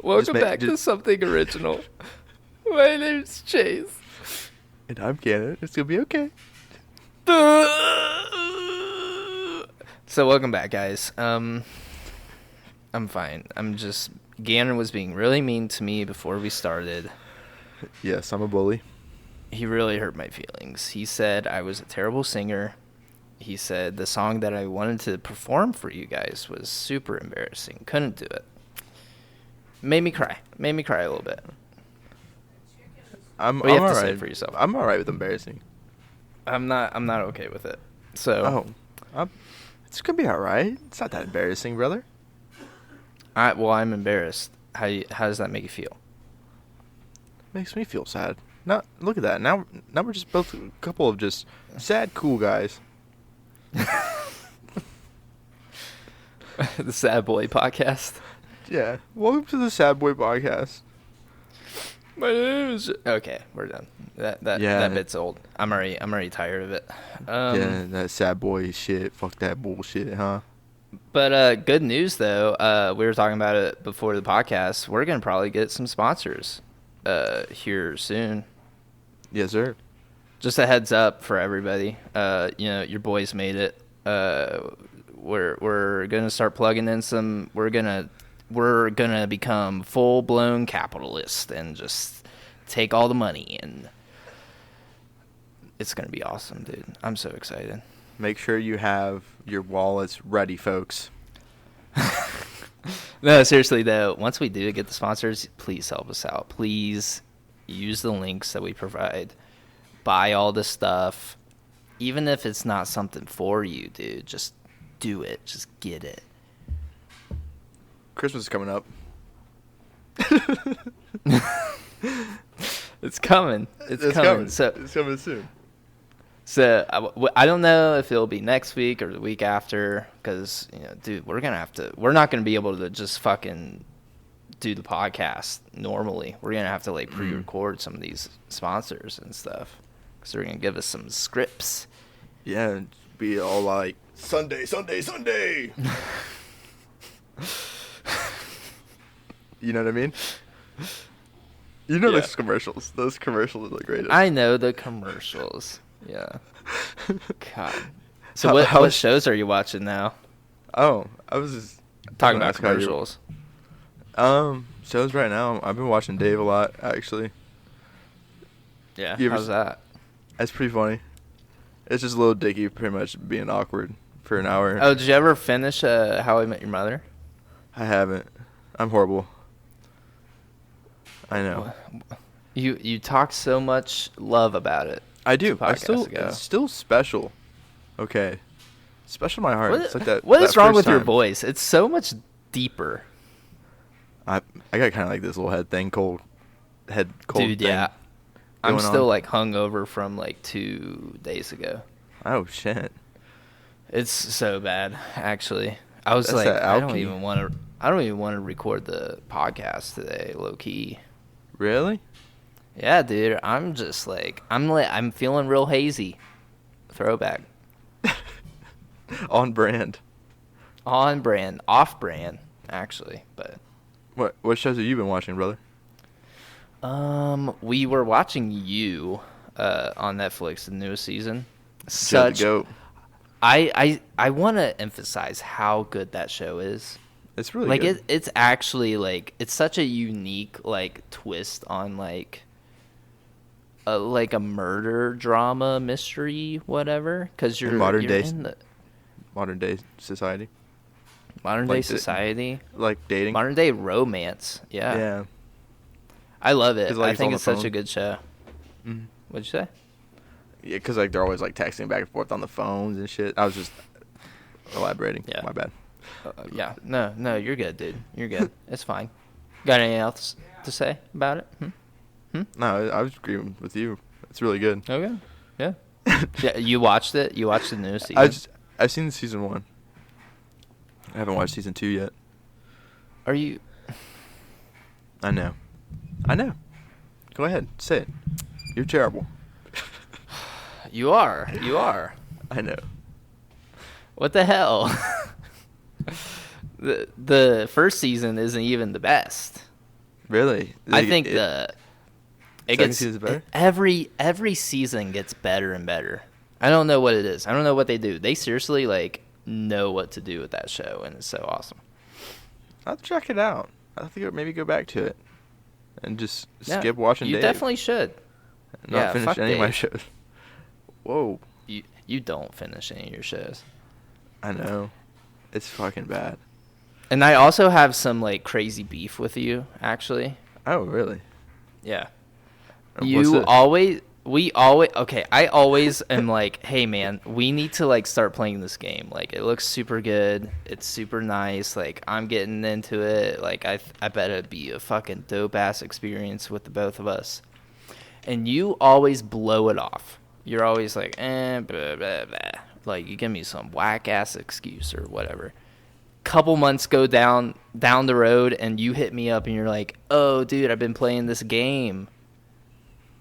Welcome back to Something Original. My name's Chase. And I'm Gannon. It's going to be okay. So welcome back, guys. I'm fine. Gannon was being really mean to me before we started. Yes, I'm a bully. He really hurt my feelings. He said I was a terrible singer. He said the song that I wanted to perform for you guys was super embarrassing. Couldn't do it. Made me cry a little bit. I'm all right. Say it for yourself. I'm all right with embarrassing. I'm not okay with it. So. It's gonna be all right. It's not that embarrassing, brother. I'm embarrassed. How does that make you feel? Makes me feel sad. Look at that. Now we're just both a couple of just sad, cool guys. The Sad Boy Podcast. Yeah. Welcome to the Sad Boy Podcast. My name is... Okay, we're done. That bit's old. I'm already tired of it. Yeah, that sad boy shit. Fuck that bullshit, huh? But good news though. We were talking about it before the podcast. We're gonna probably get some sponsors here soon. Yes, sir. Just a heads up for everybody. Your boys made it. We're gonna start plugging in some. We're gonna become full-blown capitalists and just take all the money, and it's gonna be awesome, dude. I'm so excited. Make sure you have your wallets ready, folks. No, seriously though, once we do get the sponsors, please help us out. Please use the links that we provide. Buy all the stuff. Even if it's not something for you, dude, just do it. Just get it. Christmas is coming up. It's coming. It's coming. So it's coming soon. So I don't know if it'll be next week or the week after, because dude, we're not gonna be able to just fucking do the podcast normally. We're gonna have to pre-record some of these sponsors and stuff, because they're gonna give us some scripts. Yeah, it'd be all like Sunday. You know what I mean? You know those commercials. Those commercials are the greatest. I know the commercials. Yeah. God. So what shows are you watching now? Oh, I was just talking about commercials. Shows right now. I've been watching Dave a lot, actually. Yeah. How's that? That's pretty funny. It's just a little Dicky pretty much being awkward for an hour. Oh, did you ever finish How I Met Your Mother? I haven't. I'm horrible. I know. You talk so much love about it. I do. It's still special. Okay. Special in my heart. It's like that. What is wrong with your voice? It's so much deeper. I got kind of like this little head cold. Dude, thing yeah. I'm still hungover from 2 days ago. Oh shit. It's so bad, actually. I was I don't even want to record the podcast today, low key. Really? Yeah, dude. I'm just I'm feeling real hazy. Throwback. On brand. Off brand, actually. But what shows have you been watching, brother? We were watching You on Netflix, the newest season. I want to emphasize how good that show is. It's really good. It's actually it's such a unique twist on a murder drama mystery, whatever, because you're modern day society. Modern day society, dating, modern day romance. Yeah. I love it. I think it's such a good show. Mm-hmm. What'd you say? Yeah, because they're always texting back and forth on the phones and shit. I was just elaborating. Yeah. My bad. Yeah. No, you're good, dude. You're good. It's fine. Got anything else to say about it? No, I was agreeing with you. It's really good. Okay. Yeah. Yeah. You watched it? You watched the new season? I've seen season 1. I haven't watched season 2 yet. Are you? I know. Go ahead. Say it. You're terrible. You are. I know. What the hell? The first season isn't even the best. Really? I think it gets better? every season gets better and better. I don't know what it is. I don't know what they do. They seriously like know what to do with that show, and it's so awesome. I'll check it out. I think I'll maybe go back to it and just skip watching You Dave. definitely should. And not finish any of my Dave. shows. Whoa. You don't finish any of your shows. I know. It's fucking bad. And I also have some like crazy beef with you, actually. Oh, really? Yeah. What's I always am like, hey man, we need to like start playing this game. Like it looks super good. It's super nice. Like I'm getting into it. Like I bet it'd be a fucking dope ass experience with the both of us. And you always blow it off. You're always like, blah, blah, blah. Like you give me some whack ass excuse or whatever. Couple months go down the road and you hit me up and you're like, oh dude, I've been playing this game.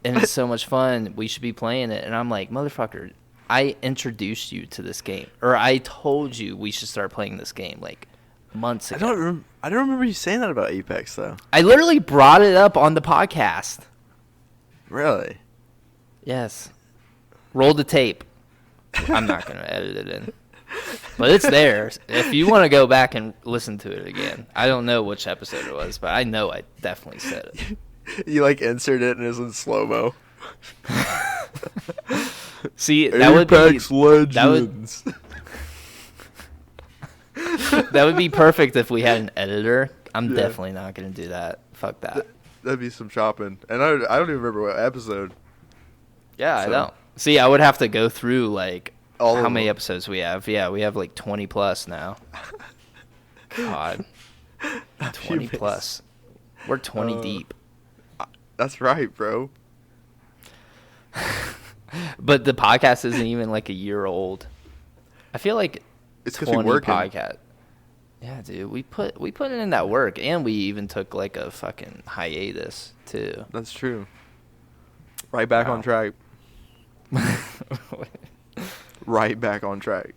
And it's so much fun. We should be playing it. And I'm like, motherfucker, I introduced you to this game. Or I told you we should start playing this game, like, months ago. I don't remember you saying that about Apex, though. I literally brought it up on the podcast. Really? Yes. Roll the tape. I'm not going to edit it in. But it's there. If you want to go back and listen to it again. I don't know which episode it was, but I know I definitely said it. You like insert it and it's in slow-mo. See, that would be Legends. That would be perfect if we had an editor. I'm definitely not going to do that. Fuck that. That'd be some chopping. And I don't even remember what episode. Yeah, I don't. See, I would have to go through like All how many episodes we have. Yeah, we have like 20 plus now. God. 20 plus. We're 20 deep. That's right, bro. But the podcast isn't even like a year old. I feel like it's because we work podcast. Yeah, dude, we put in that work, and we even took like a fucking hiatus too. That's true. Right back on track. Right back on track.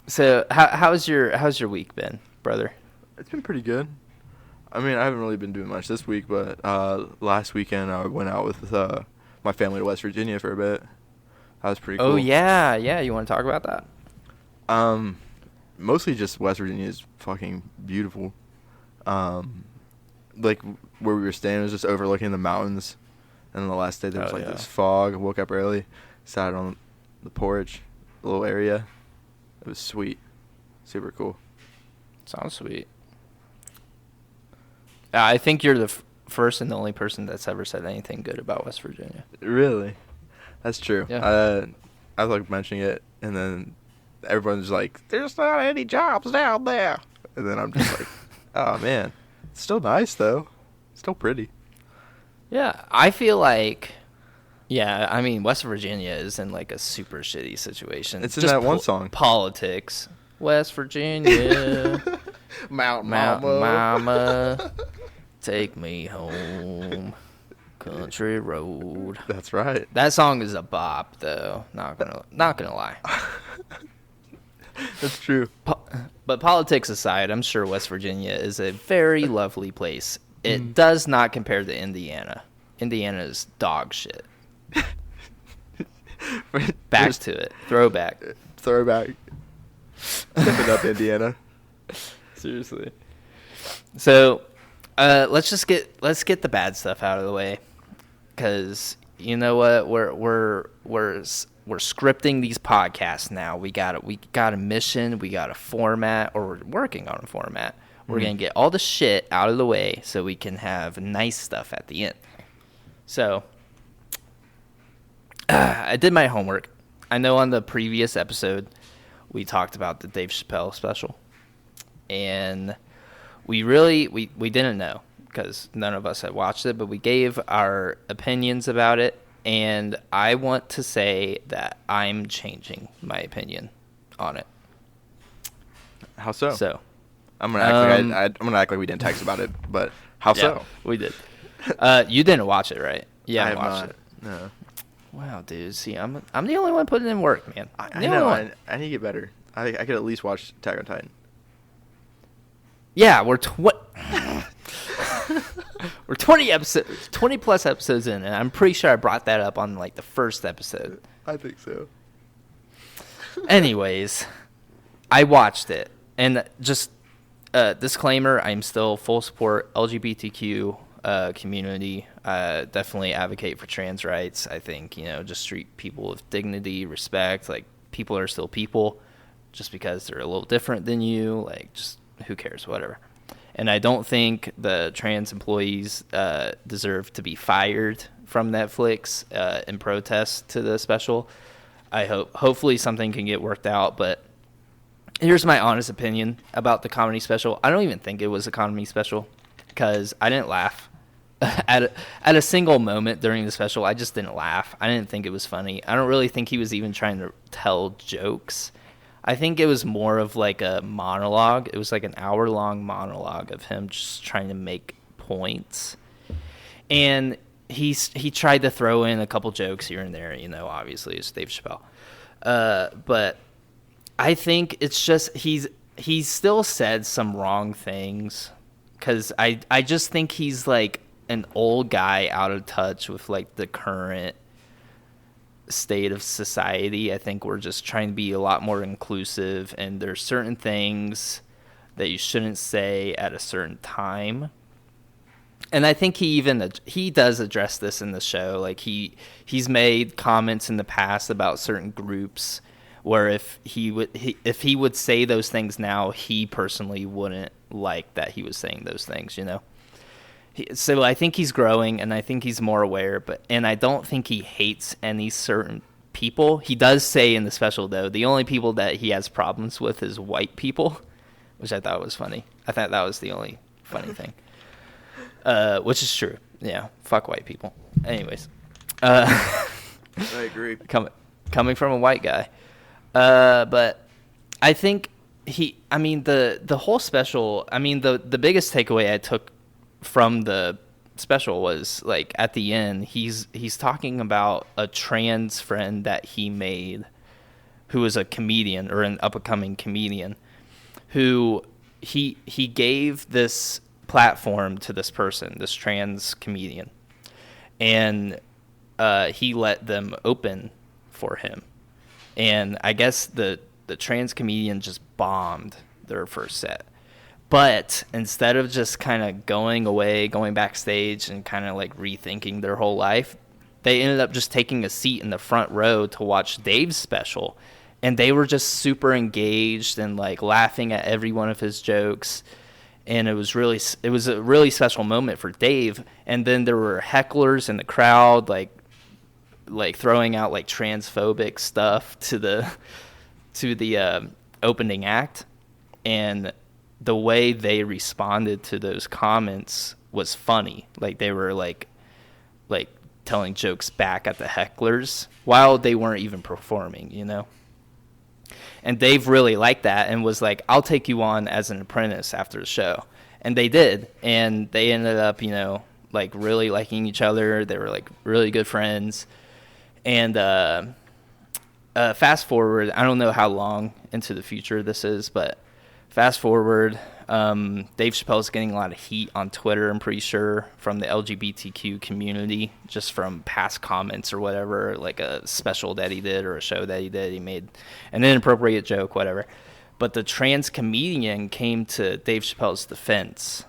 So how's your week been, brother? It's been pretty good. I mean, I haven't really been doing much this week, but last weekend I went out with my family to West Virginia for a bit. That was pretty cool. Oh yeah. You want to talk about that? Mostly just West Virginia is fucking beautiful. Like where we were staying was just overlooking the mountains, and then the last day there was this fog. I woke up early, sat on the porch, a little area. It was sweet, super cool. Sounds sweet. I think you're the first and the only person that's ever said anything good about West Virginia. Really? That's true. Yeah. I was like mentioning it, and then everyone's like, "There's not any jobs down there," and then I'm just like, "Oh man, it's still nice though, still pretty." Yeah, I feel like, I mean, West Virginia is in like a super shitty situation. It's in that one song. Politics. West Virginia. Mount Mama. Take me home. Country road. That's right. That song is a bop, though. Not gonna lie. That's true. But politics aside, I'm sure West Virginia is a very lovely place. It does not compare to Indiana. Indiana is dog shit. Back to it. Throwback. Step it up, Indiana. Seriously. So, let's get the bad stuff out of the way, because you know what, we're scripting these podcasts now. We got a mission, we got a format, or we're working on a format. We're gonna get all the shit out of the way so we can have nice stuff at the end. So, I did my homework. I know on the previous episode we talked about the Dave Chappelle special, and we didn't know because none of us had watched it, but we gave our opinions about it, and I want to say that I'm changing my opinion on it. How so? So, I'm gonna act like we didn't text about it, but how so? We did. You didn't watch it, right? Yeah, I have watched not. it. No. Wow, dude. See, I'm the only one putting in work, man. I know. I need to get better. I could at least watch Attack on Titan. Yeah, 20 plus episodes in, and I'm pretty sure I brought that up on like the first episode. I think so. Anyways, I watched it, and just disclaimer: I'm still full support LGBTQ community. Definitely advocate for trans rights. I think just treat people with dignity, respect. Like people are still people, just because they're a little different than you. Like just who cares, whatever. And I don't think the trans employees deserve to be fired from Netflix in protest to the special. Hopefully something can get worked out, but here's my honest opinion about the comedy special. I don't even think it was a comedy special because I didn't laugh at a single moment during the special. I just didn't laugh. I didn't think it was funny. I don't really think he was even trying to tell jokes. I think it was more of like a monologue. It was like an hour-long monologue of him just trying to make points. And he tried to throw in a couple jokes here and there, obviously it's Dave Chappelle. But I think it's just he's still said some wrong things because I just think he's like an old guy out of touch with like the current state of society. I think we're just trying to be a lot more inclusive, and there's certain things that you shouldn't say at a certain time. And I think he does address this in the show. Like he's made comments in the past about certain groups where if he would say those things now, he personally wouldn't like that he was saying those things, So I think he's growing, and I think he's more aware, and I don't think he hates any certain people. He does say in the special, though, the only people that he has problems with is white people, which I thought was funny. I thought that was the only funny thing, which is true. Yeah, fuck white people. Anyways. I agree. Coming from a white guy. But I think the whole special, the biggest takeaway I took from the special was like at the end he's talking about a trans friend that he made who is a comedian or an up-and-coming comedian who he gave this platform to this person, this trans comedian, and he let them open for him, and I guess the trans comedian just bombed their first set. But instead of just kind of going backstage and kind of like rethinking their whole life, they ended up just taking a seat in the front row to watch Dave's special. And they were just super engaged and like laughing at every one of his jokes. And it was a really special moment for Dave. And then there were hecklers in the crowd, like throwing out like transphobic stuff to the opening act. And the way they responded to those comments was funny. Like they were like telling jokes back at the hecklers while they weren't even performing, And Dave really liked that and was like, I'll take you on as an apprentice after the show. And they did. And they ended up, like really liking each other. They were like really good friends. And fast forward, I don't know how long into the future this is, but fast forward, Dave Chappelle's getting a lot of heat on Twitter, I'm pretty sure, from the LGBTQ community, just from past comments or whatever, like a special that he did or a show that he did. He made an inappropriate joke, whatever. But the trans comedian came to Dave Chappelle's defense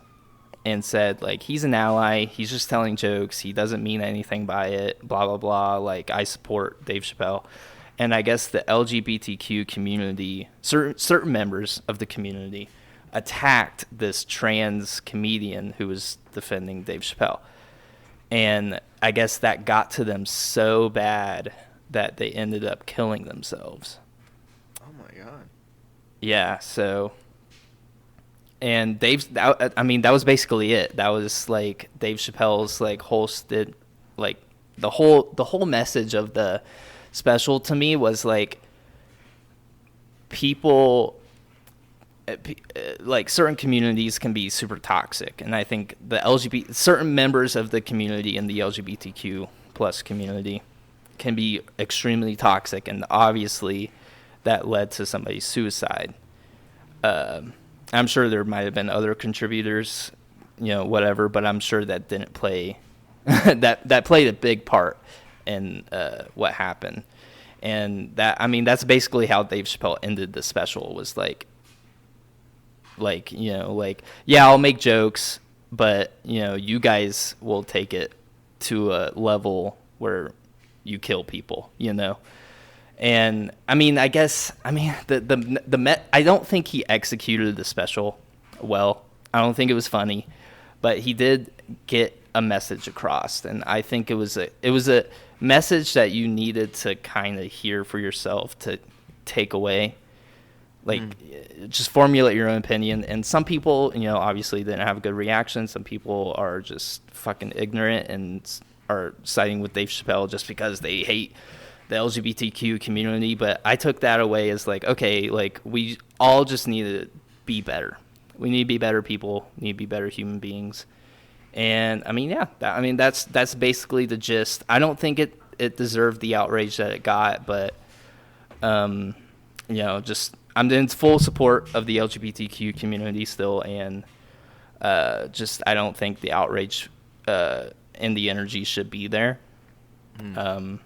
and said, like, he's an ally. He's just telling jokes. He doesn't mean anything by it, blah, blah, blah. Like, I support Dave Chappelle. And I guess the LGBTQ community, certain members of the community, attacked this trans comedian who was defending Dave Chappelle. And I guess that got to them so bad that they ended up killing themselves. Oh, my God. Yeah, so... And that was basically it. That was, like, Dave Chappelle's, like, hosted, like, the whole message of the special to me was like people like certain communities can be super toxic, and I think certain members of the community in the LGBTQ plus community can be extremely toxic, and obviously that led to somebody's suicide. I'm sure there might have been other contributors whatever. But I'm sure that didn't play that played a big part in what happened. And that's basically how Dave Chappelle ended the special, was like, yeah, I'll make jokes, but you guys will take it to a level where you kill people, And I guess I don't think he executed the special well. I don't think it was funny, but he did get a message across, and I think it was a message that you needed to kind of hear for yourself, to take away. Just formulate your own opinion. And some people, obviously didn't have a good reaction. Some people are just fucking ignorant and are siding with Dave Chappelle just because they hate the LGBTQ community. But I took that away as like, okay, like we all just need to be better. We need to be better people. We need to be better human beings. And that's basically the gist. I don't think it deserved the outrage that it got, but just I'm in full support of the LGBTQ community still, and I don't think the outrage and the energy should be there. But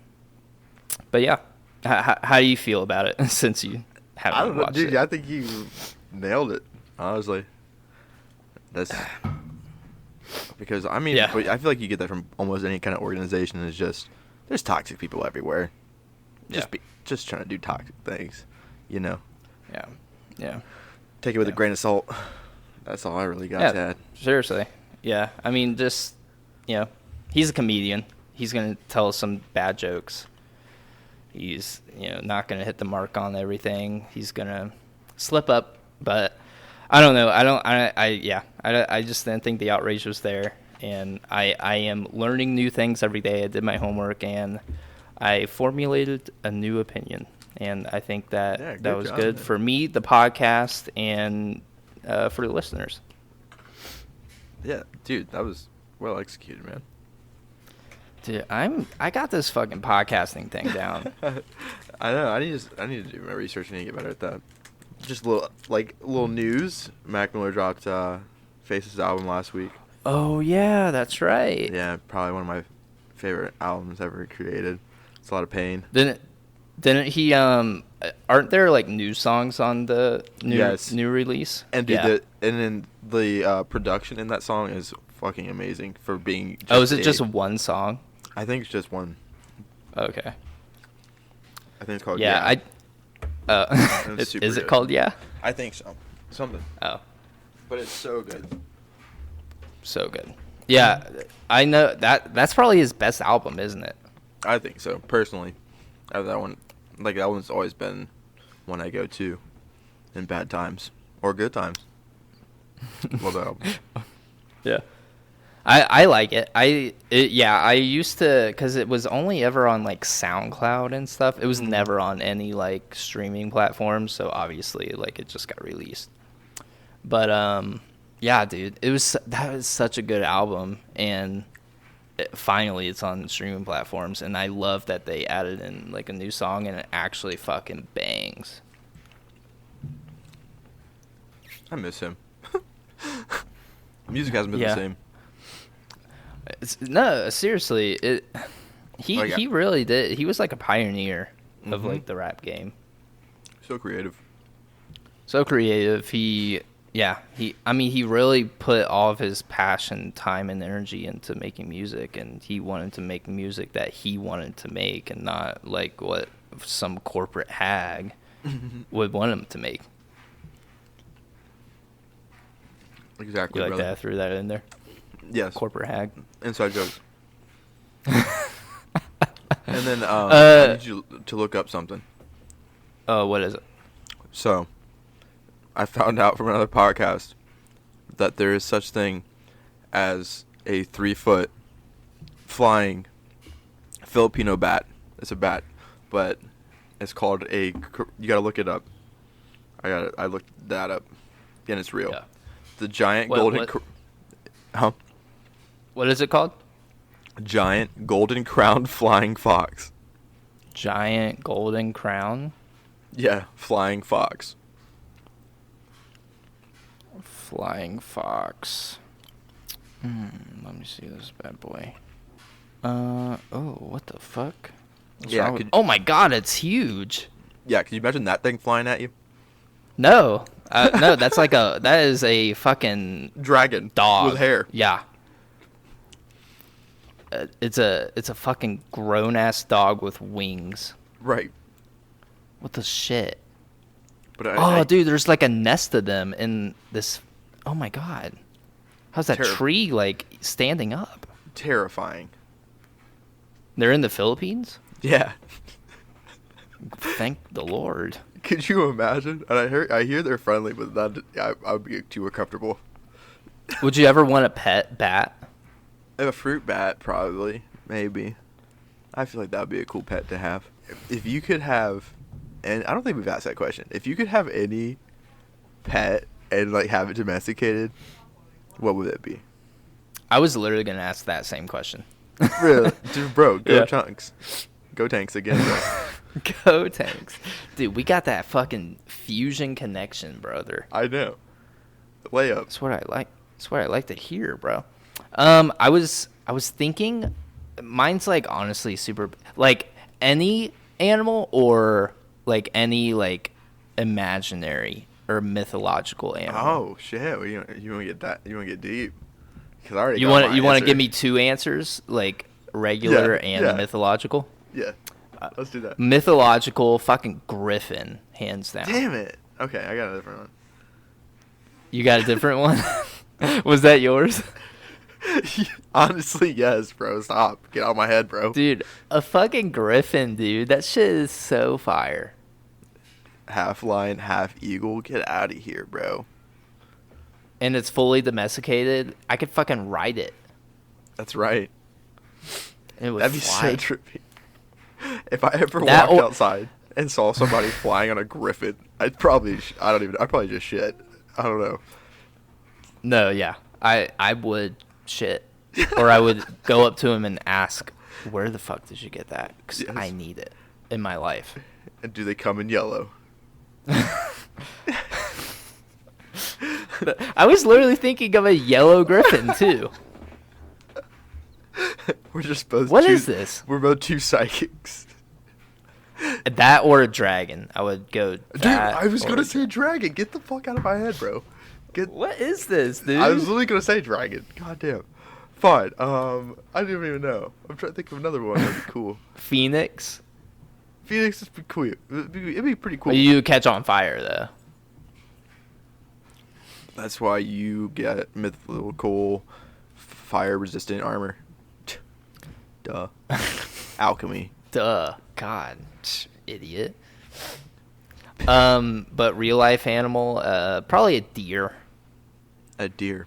yeah, how do you feel about it since you haven't watched it? Dude, I think you nailed it, honestly. That's because I feel like you get that from almost any kind of organization. Is just there's toxic people everywhere. Just trying to do toxic things, Yeah. Take it with a grain of salt. That's all I really got to add. Seriously. Yeah. He's a comedian. He's going to tell some bad jokes. He's, not going to hit the mark on everything. He's going to slip up, but I don't know. I just didn't think the outrage was there, and I am learning new things every day. I did my homework, and I formulated a new opinion. And I think that was good for me, the podcast, and for the listeners. Yeah, dude, that was well executed, man. Dude, I got this fucking podcasting thing down. I know. I need to do my research. I need to get better at that. Just a little news. Mac Miller dropped Faces album last week. Oh yeah, that's right. Yeah, probably one of my favorite albums ever created. It's a lot of pain. Didn't he? Aren't there like new songs on the new release? And dude, the production in that song is fucking amazing for being. Is it just one song? I think it's just one. Okay. I think it's called Yeah. Is it called Yeah? I think so. Something. Oh. But it's so good. So good. Yeah, I know that's probably his best album, isn't it? I think so, personally. I have that one. That one's always been one I go to in bad times or good times. Love that album. Yeah. I like it. I used to, because it was only ever on like SoundCloud and stuff. It was never on any like streaming platforms, so obviously like it just got released. But yeah, dude, that was such a good album, and finally it's on streaming platforms, and I love that they added in like a new song, and it actually fucking bangs. I miss him. Music hasn't been the same. No, seriously, he really did. He was like a pioneer of like the rap game. So creative. He really put all of his passion, time, and energy into making music, and he wanted to make music that he wanted to make, and not like what some corporate hag would want him to make. Exactly. You like that? I threw that in there. Yes. Corporate hag. Inside jokes. And then I need you to look up something. Oh, what is it? So, I found out from another podcast that there is such thing as a 3-foot flying Filipino bat. It's a bat, but it's called you gotta look it up. I looked that up, and it's real. Yeah. The giant What is it called? Giant golden crowned flying fox. Giant golden crown? Yeah, flying fox. Flying fox. Let me see this bad boy. What the fuck? Oh my god, it's huge. Yeah, can you imagine that thing flying at you? No. No, that is a fucking dragon dog with hair. Yeah. It's a fucking grown ass dog with wings. Right. What the shit? But dude, there's like a nest of them in this. Oh my god. How's that tree like standing up? Terrifying. They're in the Philippines? Yeah. Thank the Lord. Could you imagine? And I hear they're friendly, but I would be too uncomfortable. Would you ever want a pet bat? A fruit bat, probably. Maybe. I feel like that would be a cool pet to have. If you could have, and I don't think we've asked that question. If you could have any pet and like have it domesticated, what would it be? I was literally gonna ask that same question. Really? Dude, bro, Gotanks. Gotanks again, bro. Gotanks. Dude, we got that fucking fusion connection, brother. I know. Layup. That's what I like. That's what I like to hear, bro. I was thinking, mine's like honestly super, like any animal or like any like imaginary or mythological animal. Oh shit! You want to get that? You want to get deep? Because I already. You want to give me two answers, like regular and mythological? Yeah. Let's do that. Mythological, fucking griffin, hands down. Damn it. Okay, I got a different one. You got a different one? Was that yours? Honestly, yes, bro. Stop. Get out of my head, bro. Dude, a fucking griffin, dude. That shit is so fire. Half lion, half eagle. Get out of here, bro. And it's fully domesticated. I could fucking ride it. That's right. It would That'd be fly. so trippy. If I ever walked outside and saw somebody flying on a griffin, I'd probably just shit. I don't know. No, yeah. I would shit. Or I would go up to him and ask, where the fuck did you get that? Because I need it in my life. And do they come in yellow? I was literally thinking of a yellow griffin, too. We're just both. What is this? We're both two psychics. That or a dragon. I would go. Dude, I was gonna say dragon. Get the fuck out of my head, bro. What is this, dude? I was literally gonna say dragon. God damn. Fine. I didn't even know. I'm trying to think of another one that'd be cool. Phoenix. Phoenix is pretty cool. It'd be pretty cool. You catch on fire though. That's why you get mythical fire-resistant armor. Duh. Alchemy. Duh. God, idiot. But real life animal, probably a deer. A deer.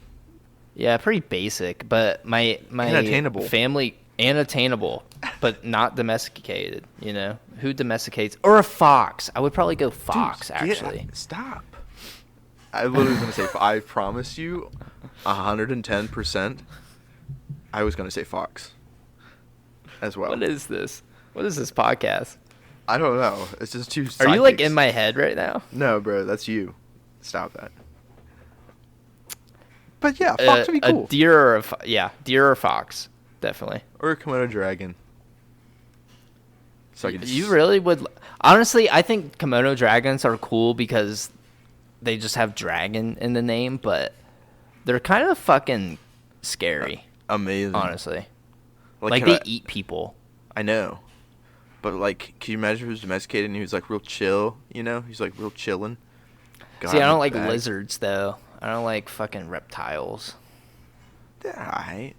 Yeah, pretty basic, but my unattainable. Family unattainable, but not domesticated. You know who domesticates? Or a fox. I would probably go fox. Dude, actually, stop. I literally was gonna say. I promise you, 110%. I was gonna say fox. As well. What is this? What is this podcast? I don't know. It's just two. Are you like in my head right now? No, bro. That's you. Stop that. But yeah, fox would be cool. A deer or deer or fox, definitely. Or a Komodo dragon. So you really would. Honestly, I think Komodo dragons are cool because they just have dragon in the name, but they're kind of fucking scary. Amazing. Honestly. Like they eat people. I know. But like, can you imagine if he was domesticated and he was like real chill, you know? He's like real chillin'. See, I don't like lizards though. I don't like fucking reptiles. They're alright.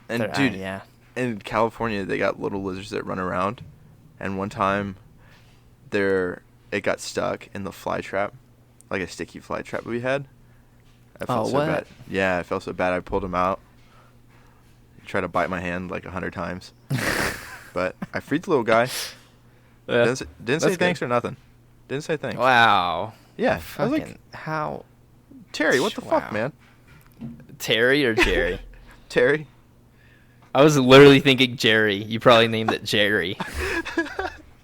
And dude, in California they got little lizards that run around, and one time it got stuck in the fly trap, like a sticky fly trap we had. I felt so bad. Yeah, I felt so bad. I pulled him out. He tried to bite my hand like 100 times. But I freed the little guy. Yeah, didn't say thanks or nothing. Didn't say thanks. Wow. Yeah. I was like, how? Terry, what the fuck, man? Terry or Jerry? Terry. I was literally thinking Jerry. You probably named it Jerry.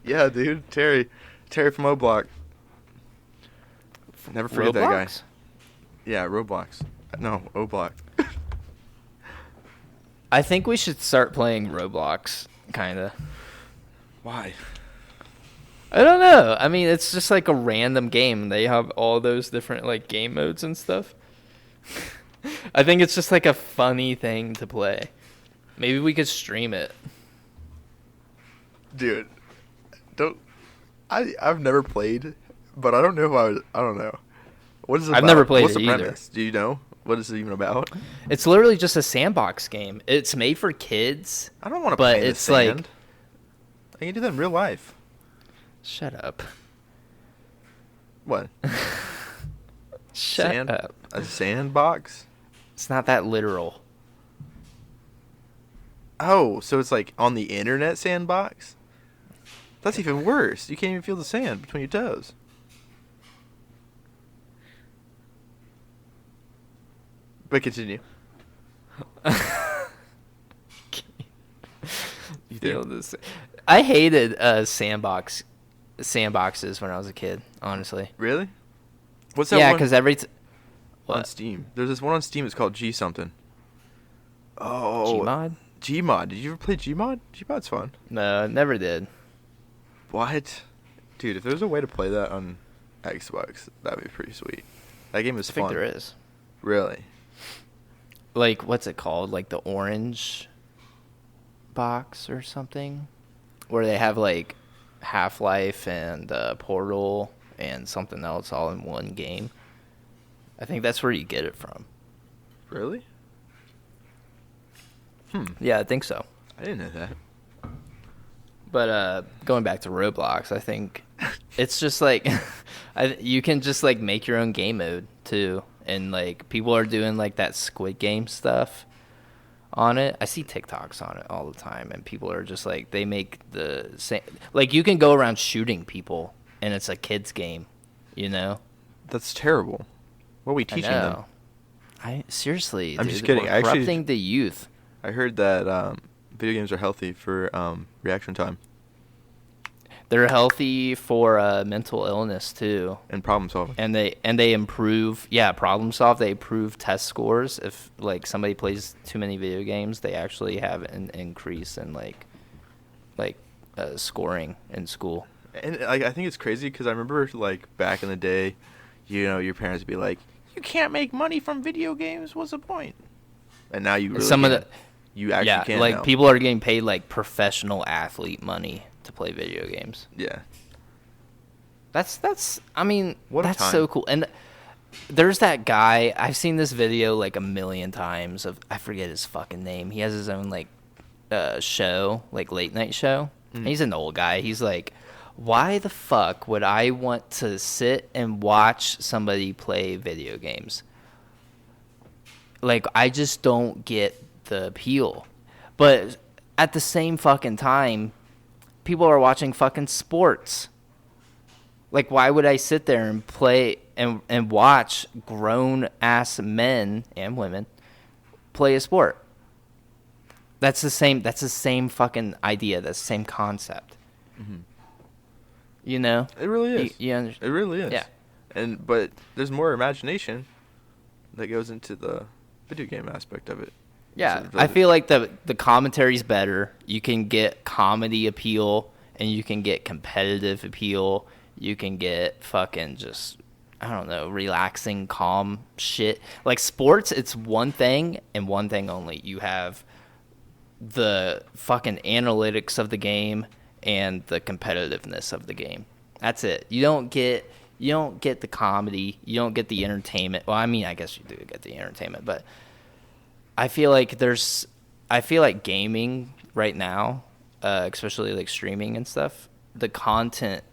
Yeah, dude. Terry. Terry from O Block. Never forget that guy. Yeah, Roblox. No, O-Block. I think we should start playing Roblox, kind of. Why? I don't know. I mean, it's just like a random game. They have all those different like game modes and stuff. I think it's just like a funny thing to play. Maybe we could stream it. Dude, I've never played, but I don't know if I don't know. What is it I've about? never played What's it the either. premise? Do you know? What is it even about? It's literally just a sandbox game. It's made for kids. I don't want to but play in the it's like sand. I can do that in real life. Shut up. What? Shut up. A sandbox? It's not that literal. Oh, so it's like on the internet sandbox? That's even worse. You can't even feel the sand between your toes. But continue. You Feel this. I hated sandboxes when I was a kid, honestly. Really? What's that Yeah, one because on Steam? There's this one on Steam. It's called G something. Oh, Gmod? Gmod. Did you ever play Gmod? Gmod's fun. No, never did. What? Dude, if there's a way to play that on Xbox, that'd be pretty sweet. That game is I fun. think there is. Really? Like, what's it called? Like the Orange box or something? Where they have like Half-Life and Portal and something else all in one game. I think that's where you get it from. Really? Yeah, I think so. I didn't know that. But going back to Roblox, I think it's just like you can just like make your own game mode too, and like people are doing like that Squid Game stuff on it. I see TikToks on it all the time, and people are just like they make the same. Like you can go around shooting people, and it's a kids game, you know. That's terrible. What are we teaching them? Seriously, I'm dude, just kidding. We're corrupting the youth. I heard that video games are healthy for reaction time They're healthy for mental illness too, and problem solving. and they improve. Yeah, problem solve. They improve test scores. If like somebody plays too many video games, they actually have an increase in like scoring in school. And like I think it's crazy because I remember like back in the day, you know, your parents would be like, "You can't make money from video games. What's the point?" And now you really you actually can. Like now. people are getting paid like professional athlete money to play video games. Yeah. That's I mean, What a that's time. so cool. And there's that guy, I've seen this video like a million times of, I forget his fucking name. He has his own like show, like late night show. And he's an old guy. He's like, why the fuck would I want to sit and watch somebody play video games? Like, I just don't get the appeal. But at the same fucking time, people are watching fucking sports. Like, why would I sit there and play and watch grown-ass men and women play a sport? That's the same fucking idea. That's the same concept. Mm-hmm. You know? It really is. It really is. Yeah. But there's more imagination that goes into the video game aspect of it. Yeah, So I feel like the commentary's better. You can get comedy appeal, and you can get competitive appeal. You can get fucking just, I don't know, relaxing, calm shit. Like sports, it's one thing and one thing only. You have the fucking analytics of the game and the competitiveness of the game. That's it. You don't get the comedy. You don't get the entertainment. Well, I mean, I guess you do get the entertainment, but I feel like gaming right now, especially like streaming and stuff, the content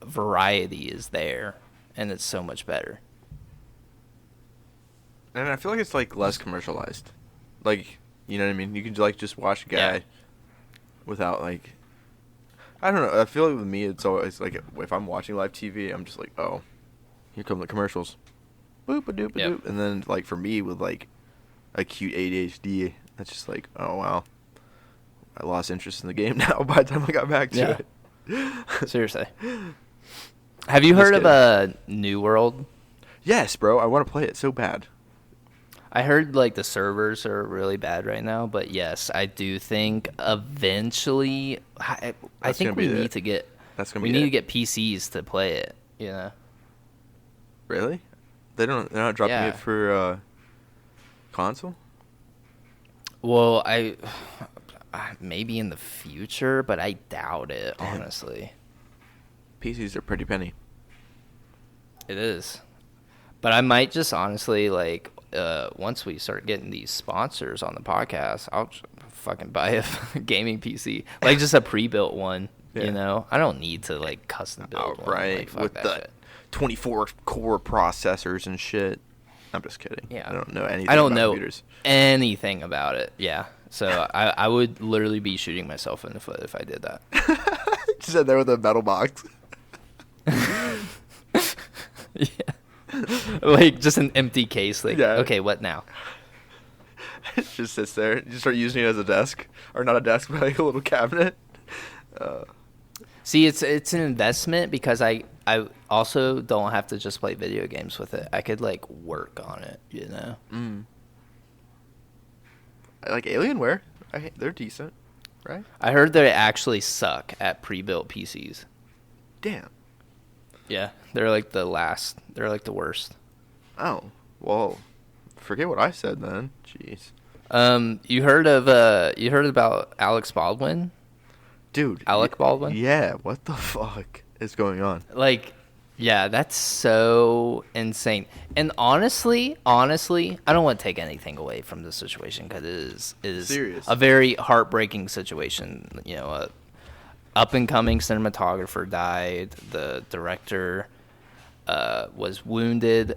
variety is there, and it's so much better. And I feel like it's like less commercialized. Like, you know what I mean? You can like just watch a guy without like, I don't know. I feel like with me, it's always like if I'm watching live TV, I'm just like, oh, here come the commercials, boop a doop a doop, and then like for me with like acute ADHD, that's just like, oh wow, I lost interest in the game now by the time I got back to it. Seriously. Have you heard of New World? Yes, bro. I want to play it so bad. I heard like the servers are really bad right now, but yes, I do think eventually I think we need to get PCs to play it, you know. Really? They're not dropping it for console? Well, I maybe in the future, but I doubt it, honestly. PCs are pretty penny. It is. But I might just honestly, like, once we start getting these sponsors on the podcast, I'll fucking buy a gaming PC. Like, just a pre-built one, you know? I don't need to, like, custom build one. Right, like, with the 24-core processors and shit. I'm just kidding. Yeah. I don't know anything about computers. Anything about it, yeah. So I would literally be shooting myself in the foot if I did that. You said there with a metal box. Yeah. Like, just an empty case. Like, okay, what now? It just sits there. You start using it as a desk. Or not a desk, but like a little cabinet. See, it's an investment because I also don't have to just play video games with it. I could, like, work on it, you know? Like Alienware. They're decent, right? I heard they actually suck at pre-built PCs. Damn. Yeah, they're like the worst. Oh, well, forget what I said then. Jeez. You heard about Alex Baldwin? Dude. Alec Baldwin? Yeah, what the fuck is going on? Like, yeah, that's so insane. And honestly, I don't want to take anything away from this situation because it is serious. A very heartbreaking situation. You know, a up-and-coming cinematographer died. The director was wounded.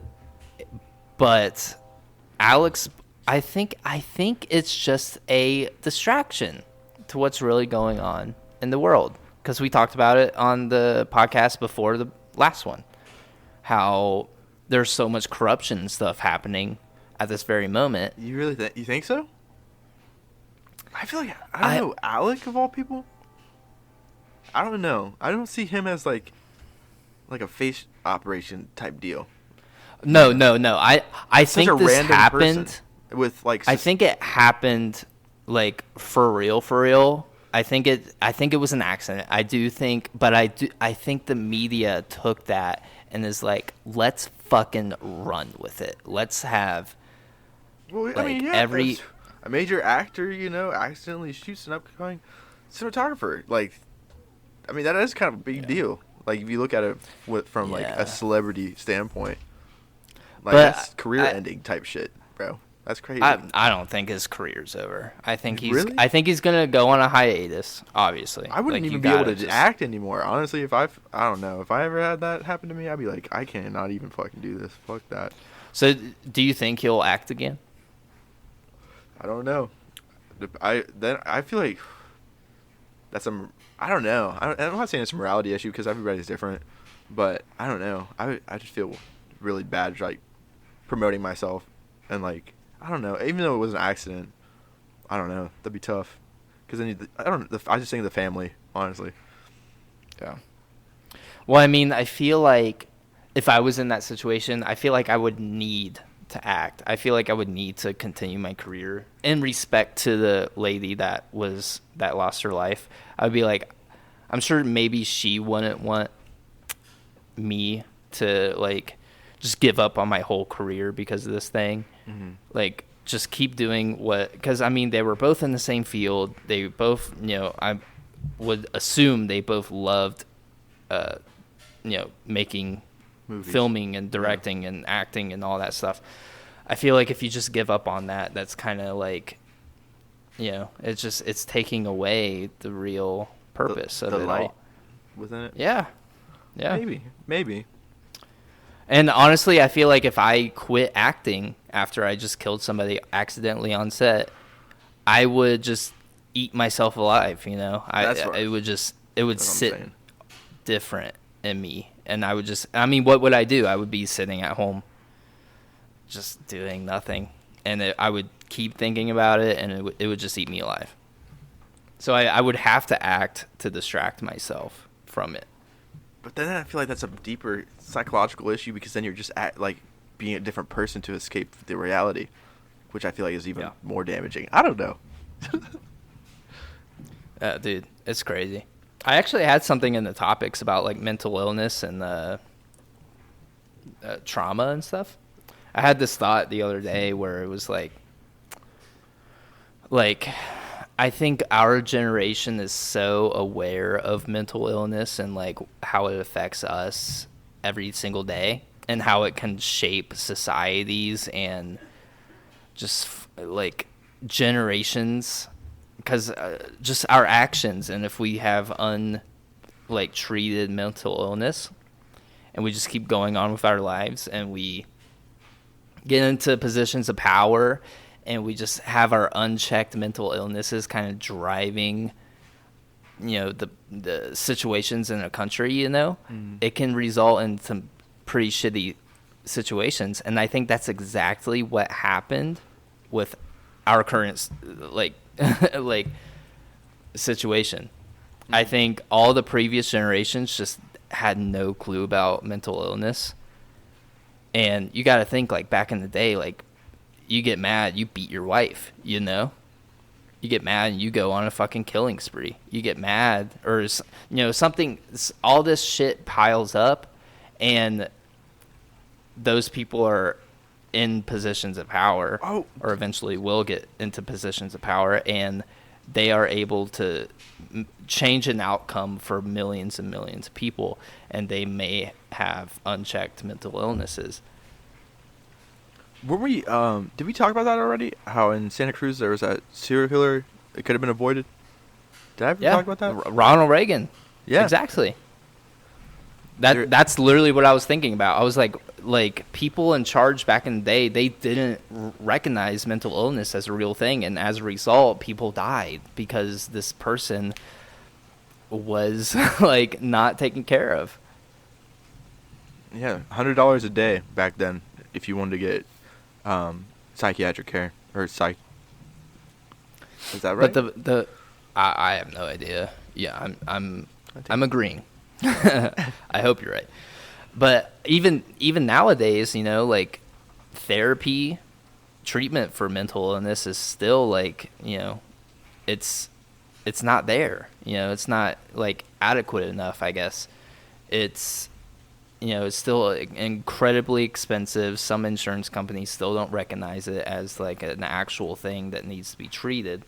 But Alex, I think it's just a distraction to what's really going on in the world. Because we talked about it on the podcast before the last one. How there's so much corruption and stuff happening at this very moment. You really you think so? I feel like, I don't know, Alec of all people? I don't know. I don't see him as like a face operation type deal. No. I think this happened with like. I think it happened like for real. I think it was an accident. I think the media took that and is like, let's fucking run with it. Let's have. Well, I mean, yeah, a major actor, you know, accidentally shoots an upcoming cinematographer. Like, I mean, that is kind of a big deal. Like, if you look at it from like a celebrity standpoint, like that's career-ending type shit, bro. That's crazy. I don't think his career's over. I think he's gonna go on a hiatus. Obviously, I wouldn't even be able to act anymore. Honestly, I don't know, if I ever had that happen to me, I'd be like, I cannot even fucking do this. Fuck that. So, do you think he'll act again? I don't know. I feel like that's I don't know. I'm not saying it's a morality issue because everybody's different, but I don't know. I just feel really bad like promoting myself and like. I don't know. Even though it was an accident, I don't know. That'd be tough. Because then I just think of the family, honestly. Yeah. Well, I mean, I feel like if I was in that situation, I feel like I would need to act. I feel like I would need to continue my career in respect to the lady that lost her life. I would be like, I'm sure maybe she wouldn't want me to like just give up on my whole career because of this thing. Mm-hmm. Like, just keep doing because, I mean, they were both in the same field. They both, you know, I would assume they both loved, you know, making movies, filming and directing and acting and all that stuff. I feel like if you just give up on that, that's kind of like, you know, it's taking away the real purpose of it all. Wasn't it? Yeah. Maybe. And honestly, I feel like if I quit acting after I just killed somebody accidentally on set, I would just eat myself alive, you know? It would sit different in me. And what would I do? I would be sitting at home just doing nothing. And I would keep thinking about it, and it would just eat me alive. So I would have to act to distract myself from it. But then I feel like that's a deeper psychological issue because then you're just being a different person to escape the reality, which I feel like is even more damaging. I don't know. Dude, it's crazy. I actually had something in the topics about like mental illness and trauma and stuff. I had this thought the other day where it was like I think our generation is so aware of mental illness and like how it affects us every single day and how it can shape societies and just like generations, because just our actions. And if we have treated mental illness and we just keep going on with our lives and we get into positions of power and we just have our unchecked mental illnesses kind of driving, the situations in a country, it can result in some pretty shitty situations. And I think that's exactly what happened with our current, situation. I think all the previous generations just had no clue about mental illness. And you got to think, like, back in the day, like, you get mad, you beat your wife, You get mad and you go on a fucking killing spree. You get mad or, something, all this shit piles up, and those people are in positions of power or eventually will get into positions of power, and they are able to change an outcome for millions and millions of people, and they may have unchecked mental illnesses. Were we? Did we talk about that already? How in Santa Cruz there was that serial killer? It could have been avoided. Did I ever talk about that? Ronald Reagan. Yeah. Exactly. That's literally what I was thinking about. I was like people in charge back in the day, they didn't recognize mental illness as a real thing, and as a result, people died because this person was like not taken care of. Yeah, $100 a day back then if you wanted to get psychiatric care or psych. Is that right? But I have no idea. Yeah, I'm agreeing. I hope you're right. But even nowadays, like therapy, treatment for mental illness is still like, it's not there. It's not like adequate enough, I guess. It's still incredibly expensive. Some insurance companies still don't recognize it as like an actual thing that needs to be treated.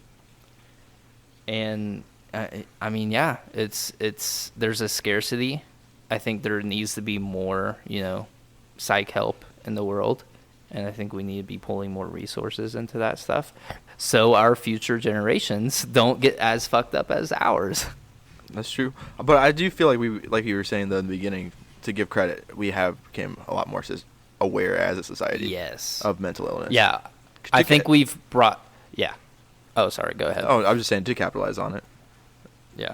And I mean, yeah, it's there's a scarcity. I think there needs to be more, psych help in the world, and I think we need to be pulling more resources into that stuff, so our future generations don't get as fucked up as ours. That's true, but I do feel like like you were saying though in the beginning, to give credit, we have become a lot more aware as a society. Yes. Of mental illness. Yeah, I think we've brought. Yeah. Oh, sorry. Go ahead. Oh, I was just saying to capitalize on it. Yeah,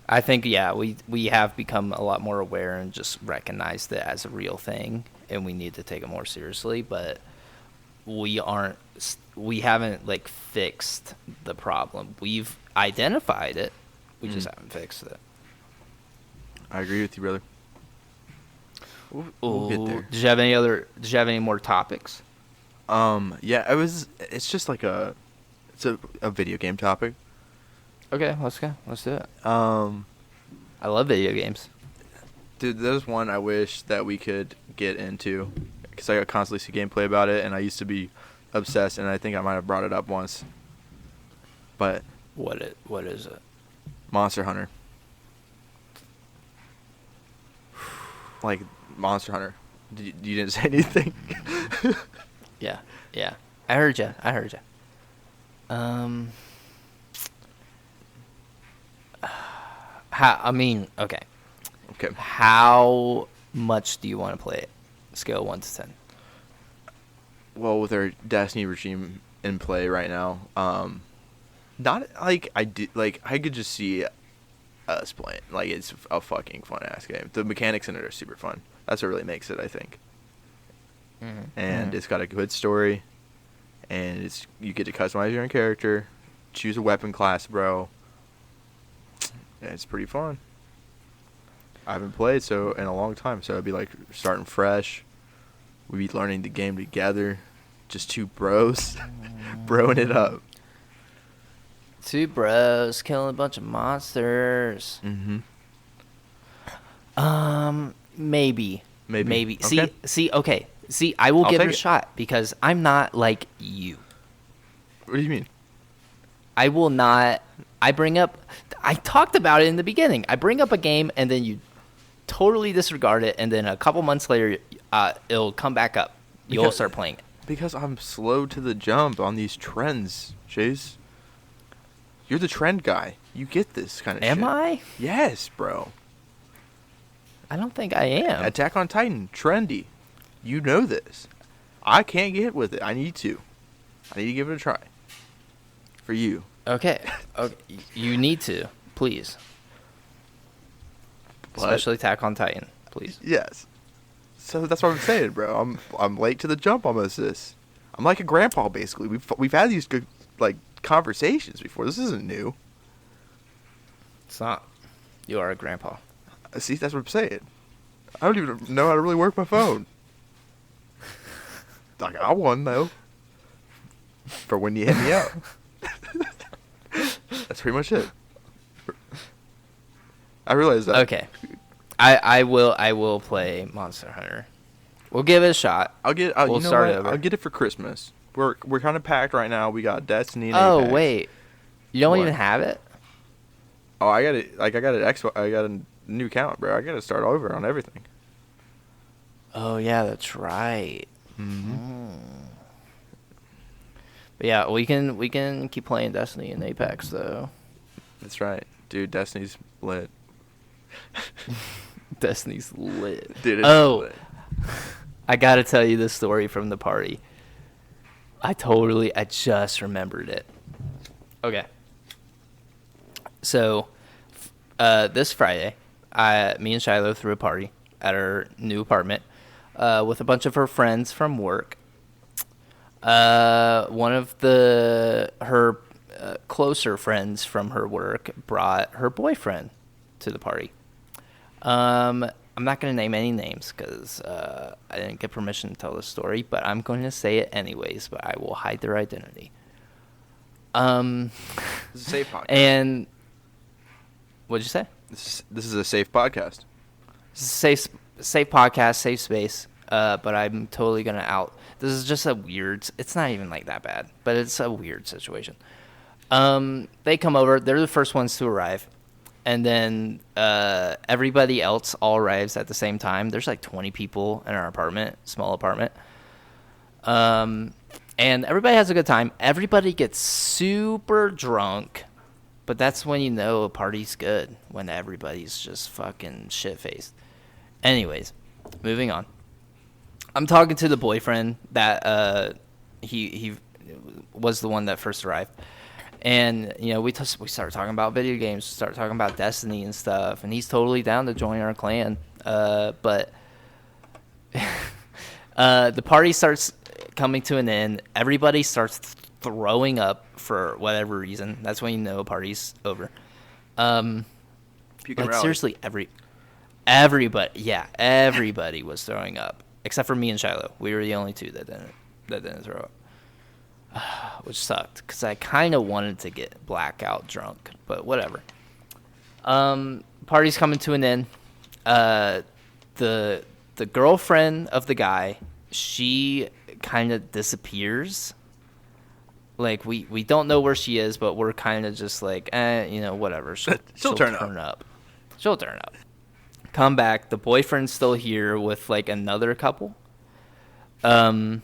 I think we have become a lot more aware and just recognized it as a real thing, and we need to take it more seriously. But we haven't like fixed the problem. We've identified it, we just haven't fixed it. I agree with you, brother. We'll get there. Did you have any more topics? Yeah, it's just like it's a video game topic. Okay, let's go. Let's do it. I love video games. Dude, there's one I wish that we could get into, because I constantly see gameplay about it, and I used to be obsessed, and I think I might have brought it up once. But what is it? Monster Hunter. Like Monster Hunter. You didn't say anything. Yeah. I heard you. Okay. How much do you want to play it? Scale 1 to 10. Well, with our Destiny regime in play right now, not like I could just see us playing. Like, it's a fucking fun ass game. The mechanics in it are super fun. That's what really makes it, I think. Mm-hmm. And it's got a good story, and you get to customize your own character, choose a weapon class, bro. Yeah, it's pretty fun. I haven't played in a long time, so it'd be like starting fresh. We'd be learning the game together. Just two bros. Broing it up. Two bros killing a bunch of monsters. Mm-hmm. Maybe. Okay. See, I will give it a it. shot because I'm not like you. What do you mean? I will not. I talked about it in the beginning. I bring up a game and then you totally disregard it, and then a couple months later, it'll come back up. You'll start playing it. Because I'm slow to the jump on these trends, Chase. You're the trend guy. You get this kind of shit. Am I? Yes, bro. I don't think I am. Attack on Titan, trendy. You know this. I can't get with it. I need to give it a try. For you. Okay. You need to, please. Especially Attack on Titan, please. Yes. So that's what I'm saying, bro. I'm late to the jump almost. I'm like a grandpa basically. We've had these good conversations before. This isn't new. It's not. You are a grandpa. See, that's what I'm saying. I don't even know how to really work my phone. I got one though. For when you hit me up. That's pretty much it. I realize that. Okay. I will play Monster Hunter. We'll give it a shot. We'll start over. I'll get it for Christmas. We're kind of packed right now. We got Destiny and Apex. Wait. You don't even have it? Oh, I got it. I got a new account, bro. I got to start over on everything. Oh yeah, that's right. Mm-hmm. But yeah, we can keep playing Destiny and Apex though. That's right, dude. Destiny's lit. Destiny's lit. Dude, it's lit. I gotta tell you this story from the party. I just remembered it. Okay. So, this Friday, me and Shiloh threw a party at our new apartment with a bunch of her friends from work. One of her closer friends from her work brought her boyfriend to the party. I'm not going to name any names because I didn't get permission to tell the story, but I'm going to say it anyways, but I will hide their identity. This is a safe podcast. And what'd you say? This is a safe podcast. Safe podcast, safe space, but I'm totally going to out. This is just it's not even like that bad, but it's a weird situation. They come over, they're the first ones to arrive. And then everybody else all arrives at the same time. There's like 20 people in our apartment, small apartment. And everybody has a good time. Everybody gets super drunk. But that's when you know a party's good, when everybody's just fucking shit-faced. Anyways, moving on. I'm talking to the boyfriend that he was the one that first arrived. And, you know, we started talking about video games, started talking about Destiny and stuff, and he's totally down to join our clan. But the party starts coming to an end. Everybody starts throwing up for whatever reason. That's when you know a party's over. Seriously, everybody was throwing up, except for me and Shiloh. We were the only two that didn't throw up. Which sucked because I kind of wanted to get blackout drunk, but whatever. Party's coming to an end. The girlfriend of the guy, she kind of disappears. Like we don't know where she is, but we're kind of just like, whatever. She'll turn up. She'll turn up. Come back. The boyfriend's still here with like another couple. And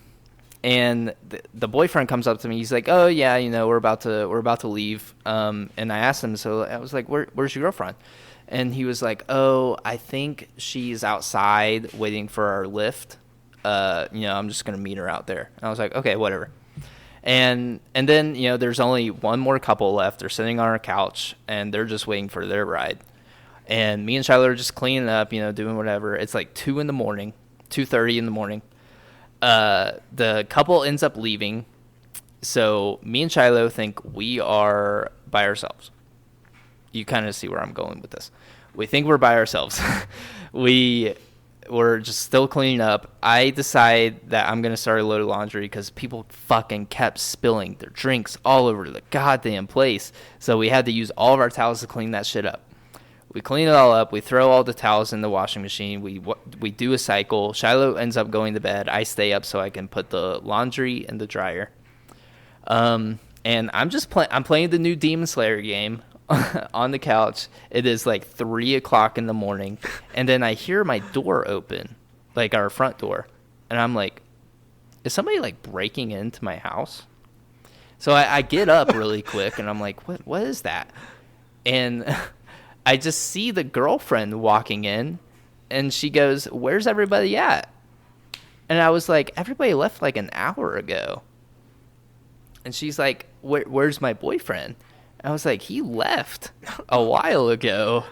the boyfriend comes up to me. He's like, "Oh yeah, we're about to leave." And I asked him, so I was like, "Where's your girlfriend?" And he was like, "Oh, I think she's outside waiting for our lift. I'm just gonna meet her out there." And I was like, "Okay, whatever." And then there's only one more couple left. They're sitting on our couch and they're just waiting for their ride. And me and Shiloh are just cleaning up, doing whatever. It's like 2:30 in the morning. The couple ends up leaving, so me and Shiloh think we are by ourselves. You kind of see where I'm going with this. We think we're by ourselves. We we're just still cleaning up. I decide that I'm going to start a load of laundry because people fucking kept spilling their drinks all over the goddamn place. So we had to use all of our towels to clean that shit up. We clean it all up. We throw all the towels in the washing machine. We do a cycle. Shiloh ends up going to bed. I stay up so I can put the laundry in the dryer. And I'm just I'm playing the new Demon Slayer game on the couch. It is like 3 o'clock in the morning, and then I hear my door open, like our front door, and I'm like, is somebody like breaking into my house? So I get up really quick, and I'm like, what is that? And I just see the girlfriend walking in, and she goes, "Where's everybody at?" And I was like, "Everybody left like an hour ago." And she's like, "Where's my boyfriend?" I was like, he left a while ago.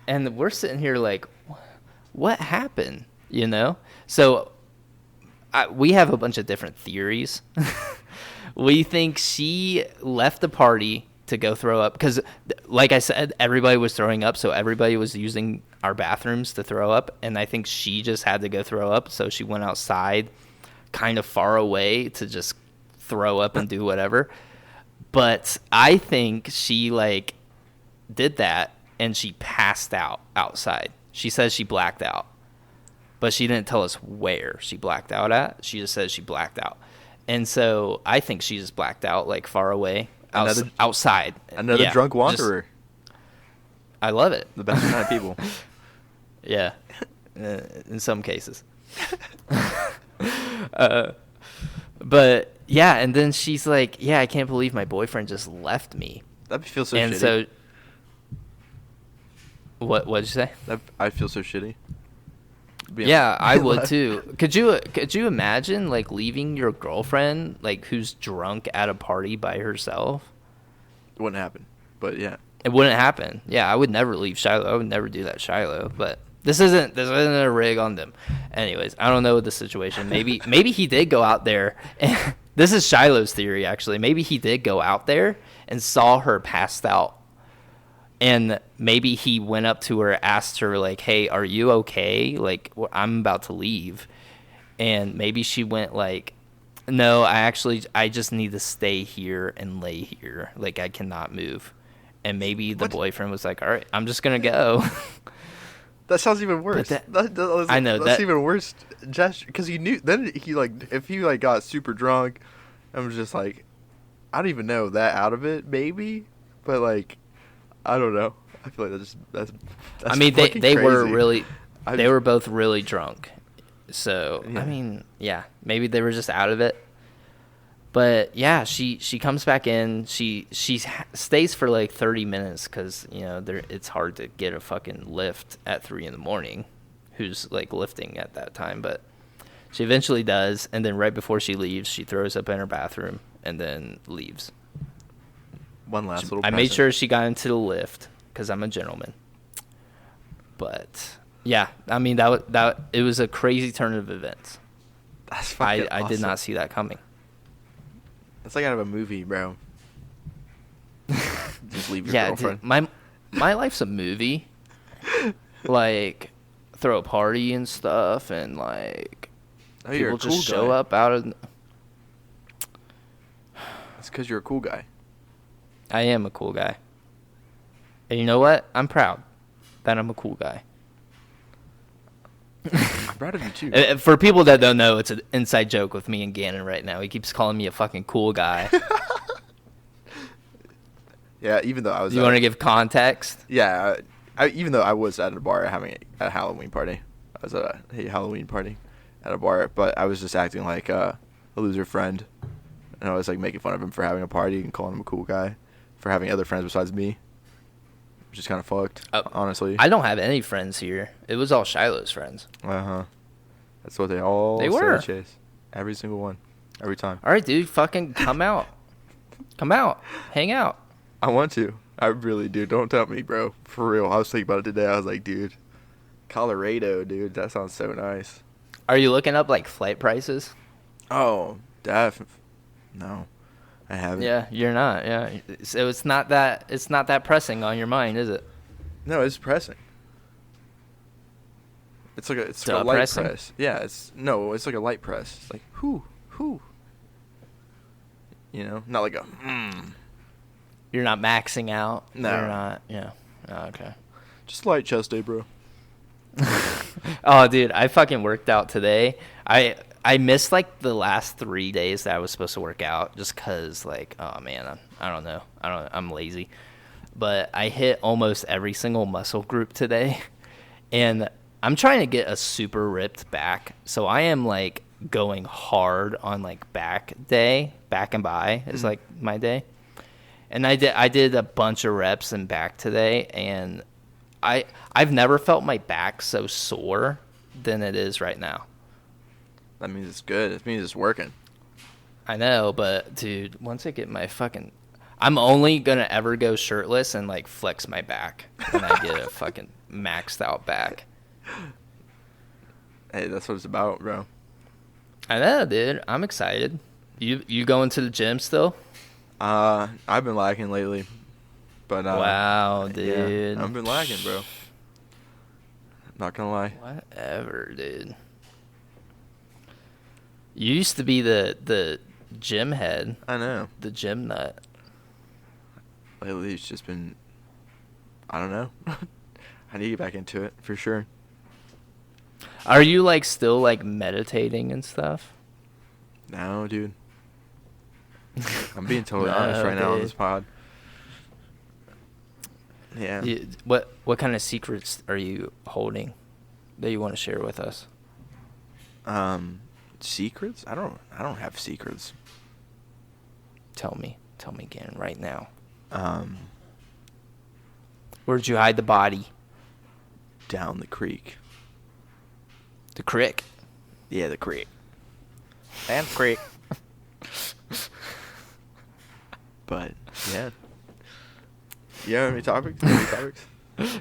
And we're sitting here like, what happened? You know? So we have a bunch of different theories. We think she left the party to go throw up. Because, like I said, everybody was throwing up. So everybody was using our bathrooms to throw up. And I think she just had to go throw up. So she went outside kind of far away to just throw up and do whatever. But I think she, like, did that, and she passed out outside. She says she blacked out. But she didn't tell us where she blacked out at. She just says she blacked out. And so I think she just blacked out, like, far away, outside. Another drunk wanderer. I love it. The best kind of people. Yeah, in some cases. But yeah, and then she's like, "Yeah, I can't believe my boyfriend just left me." That feels so and shitty. So, what'd you say? I feel so shitty. Yeah, I would too. Could you imagine like leaving your girlfriend like who's drunk at a party by herself? It wouldn't happen, but yeah. It wouldn't happen. Yeah, I would never leave Shiloh. I would never do that, Shiloh. But this isn't a rig on them. Anyways, I don't know the situation. Maybe he did go out there. And this is Shiloh's theory, actually. Maybe he did go out there and saw her passed out. And maybe he went up to her, asked her, like, "Hey, are you okay? Like, I'm about to leave." And maybe she went like, "No, I just need to stay here and lay here. Like, I cannot move." And maybe the boyfriend was like, "All right, I'm just going to go." That sounds even worse. I know that's even worse gesture because he knew. Then he like if he like got super drunk, and was just like, I don't even know that out of it maybe, but like, I don't know. I feel like that's I mean, they crazy. were really, they were both really drunk. So yeah. I mean, yeah, maybe they were just out of it. But yeah, she comes back in. She stays for like 30 minutes because it's hard to get a fucking lift at 3 a.m. Who's like lifting at that time? But she eventually does, and then right before she leaves, she throws up in her bathroom and then leaves. One last little. I made sure she got into the lift because I'm a gentleman. But yeah, I mean that it was a crazy turn of events. That's fucking awesome. I did not see that coming. That's like out of a movie, bro. Just leave your girlfriend. Dude, my life's a movie. Like, throw a party and stuff, and like people just show up out of. It's because you're a cool guy. I am a cool guy. And you know what? I'm proud that I'm a cool guy. I'm proud of you too. For people that don't know, it's an inside joke with me and Gannon right now. He keeps calling me a fucking cool guy. Yeah, even though I was. You want to give context? Yeah, even though I was at a bar having a Halloween party. I was at a Halloween party at a bar, but I was just acting like a loser friend, and I was like making fun of him for having a party and calling him a cool guy for having other friends besides me. Which is kind of fucked, honestly. I don't have any friends here. It was all Shiloh's friends. Uh-huh. That's what they all were. Chase. Every single one. Every time. All right, dude. Fucking come out. Come out. Hang out. I want to. I really do. Don't tell me, bro. For real. I was thinking about it today. I was like, dude. Colorado, dude. That sounds so nice. Are you looking up, like, flight prices? Oh, no. I haven't. Yeah, you're not. Yeah, so it's not that pressing on your mind, is it? No, it's pressing. It's like a light pressing? press. Yeah, it's like a light press. It's like whoo. You know, not like a. You're not maxing out. No. You're not. Yeah. Oh, okay. Just light chest day, bro. Oh, dude, I fucking worked out today. I missed like the last 3 days that I was supposed to work out just cause like, oh man, I don't know. I'm lazy. But I hit almost every single muscle group today, and I'm trying to get a super ripped back. So I am like going hard on like back and by is like my day. And I did a bunch of reps in back today, and I've never felt my back so sore than it is right now. That means it's good. It means it's working. I know, but dude, once I get my fucking, I'm only gonna ever go shirtless and like flex my back when I get a fucking maxed out back. Hey, that's what it's about, bro. I know, dude. I'm excited. You going to the gym still? I've been lacking lately, but wow, dude. Yeah, I've been lacking, bro. Not gonna lie. Whatever, dude. You used to be the gym head. I know. The gym nut. Lately, it's just been. I don't know. I need to get back into it for sure. Are you like still like meditating and stuff? No, dude. I'm being totally honest right now on this pod. Yeah. What kind of secrets are you holding that you want to share with us? Secrets? I don't have secrets. Tell me again right now. Where'd you hide the body? Down the creek. The crick. Yeah, the creek. And creek. But yeah. You have any topics?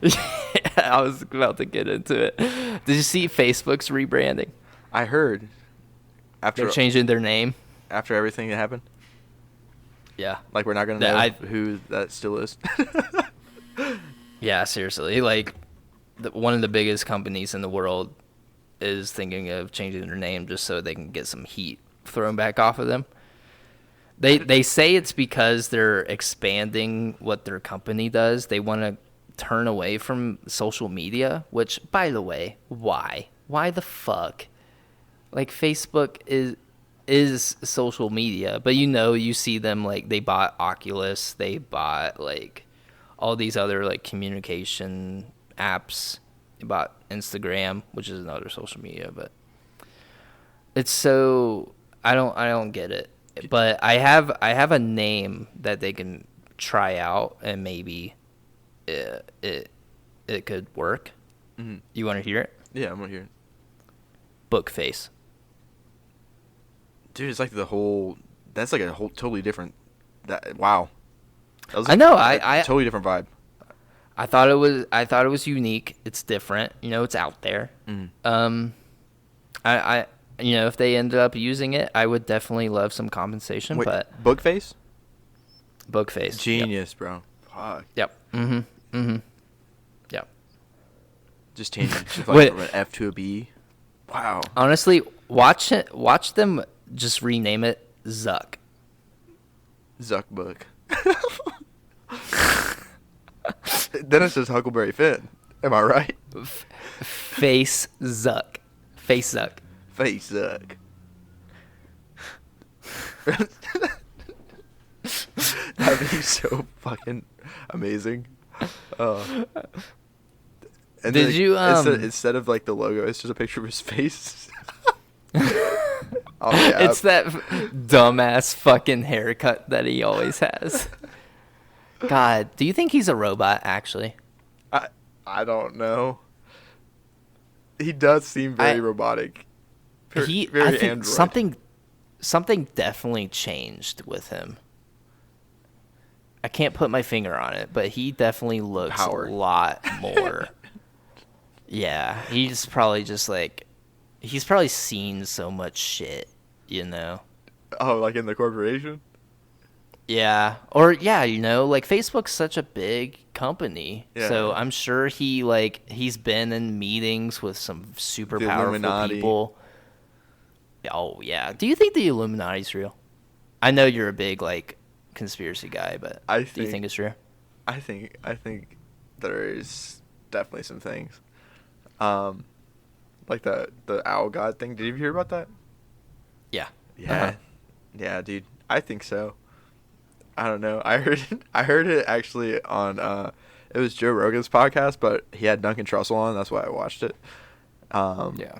Yeah, I was about to get into it. Did you see Facebook's rebranding? I heard. They're changing their name. After everything that happened? Yeah. Like, we're not going to know who that still is? Yeah, seriously. Like, one of the biggest companies in the world is thinking of changing their name just so they can get some heat thrown back off of them. They say it's because they're expanding what their company does. They want to turn away from social media, which, by the way, why? Why the fuck? Like, Facebook is social media, but you see them, like, they bought Oculus, they bought, like, all these other, like, communication apps. They bought Instagram, which is another social media, but it's so, I don't get it. But I have a name that they can try out, and maybe it could work. Mm-hmm. You want to hear it? Yeah, I'm gonna hear it. Bookface. Dude, it's like that's like a whole totally different. Wow. That was I know. I totally different vibe. I thought it was unique. It's different. It's out there. Mm. I if they ended up using it, I would definitely love some compensation. Wait, but Bookface? Bookface. Genius, bro. Fuck. Yep. Mm-hmm. Yep. Just change it from an F to a B. Wow. Honestly, watch them just rename it Zuck. Zuckbook. Then it's just Huckleberry Finn. Am I right? Face Zuck. Face Zuck. Face Zuck. That'd be so fucking amazing. And did you instead of like the logo, it's just a picture of his face. It's that dumbass fucking haircut that he always has. God, do you think he's a robot actually? I don't know. He does seem very robotic. I think Android. Something definitely changed with him. I can't put my finger on it, but he definitely looks a lot more. Yeah, he's probably seen so much shit, Oh, like in the corporation? Yeah. Or yeah, like Facebook's such a big company. Yeah. So I'm sure he's been in meetings with some super powerful Illuminati. people. Oh yeah. Do you think the Illuminati's real? I know you're a big conspiracy guy, but do you think it's real? I think there is definitely some things. Like the owl god thing. Did you hear about that? Yeah. Yeah. Uh-huh. Yeah, dude. I think so. I don't know. I heard it actually on it was Joe Rogan's podcast, but he had Duncan Trussell on. That's why I watched it. Yeah.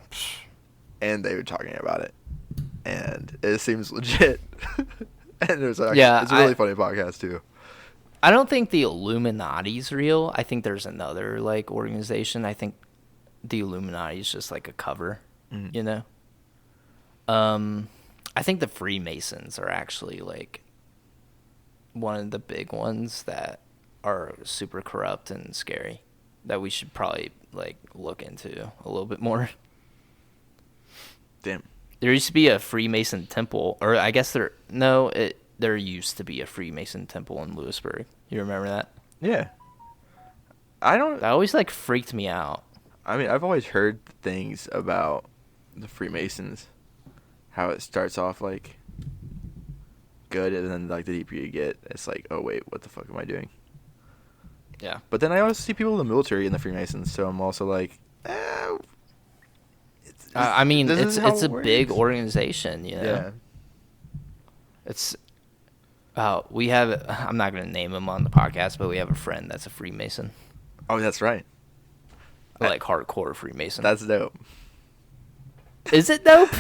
And they were talking about it, and it seems legit. And it's a really funny podcast too. I don't think the Illuminati's real. I think there's another organization. I think the Illuminati is just a cover, I think the Freemasons are actually one of the big ones that are super corrupt and scary that we should probably look into a little bit more. Damn. There used to be a Freemason temple, or I guess there used to be a Freemason temple in Lewisburg. You remember that? Yeah. That always freaked me out. I mean, I've always heard things about the Freemasons, how it starts off good, and then the deeper you get, it's oh wait, what the fuck am I doing? Yeah. But then I also see people in the military in the Freemasons, so I'm also I mean, it's a big organization, Yeah. It's we have I'm not going to name him on the podcast, but we have a friend that's a Freemason. Oh, that's right. Hardcore Freemason. That's dope. Is it dope?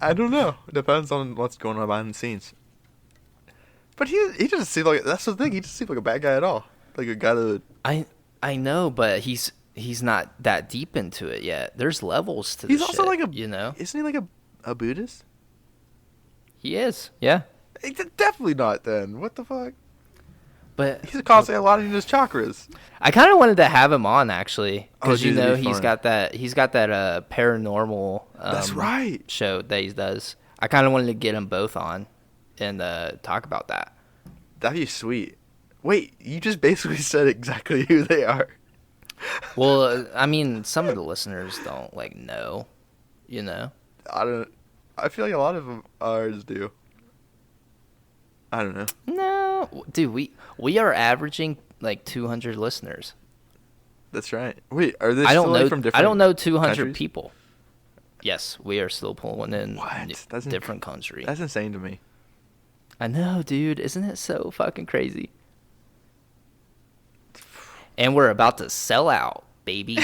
I don't know. It depends on what's going on behind the scenes. But he doesn't seem that's the thing. He doesn't seem like a bad guy at all. Like a guy that I know, but he's not that deep into it yet. There's levels to this. He's also shit, isn't he a Buddhist? He is. Yeah. Definitely not. Then what the fuck? But he's constantly aligning his chakras. I kind of wanted to have him on actually, because he's got that paranormal. That's right. Show that he does. I kind of wanted to get them both on, and talk about that. That'd be sweet. Wait, you just basically said exactly who they are. Well, I mean, some of the listeners don't know, I don't. I feel like a lot of them ours do. I don't know. No, dude, we are averaging 200 listeners. That's right. Wait, are they? I don't know. From different I don't know 200 countries? people. Yes, we are still pulling in That's different countries. That's insane to me. I know, dude. Isn't it so fucking crazy? And we're about to sell out, baby.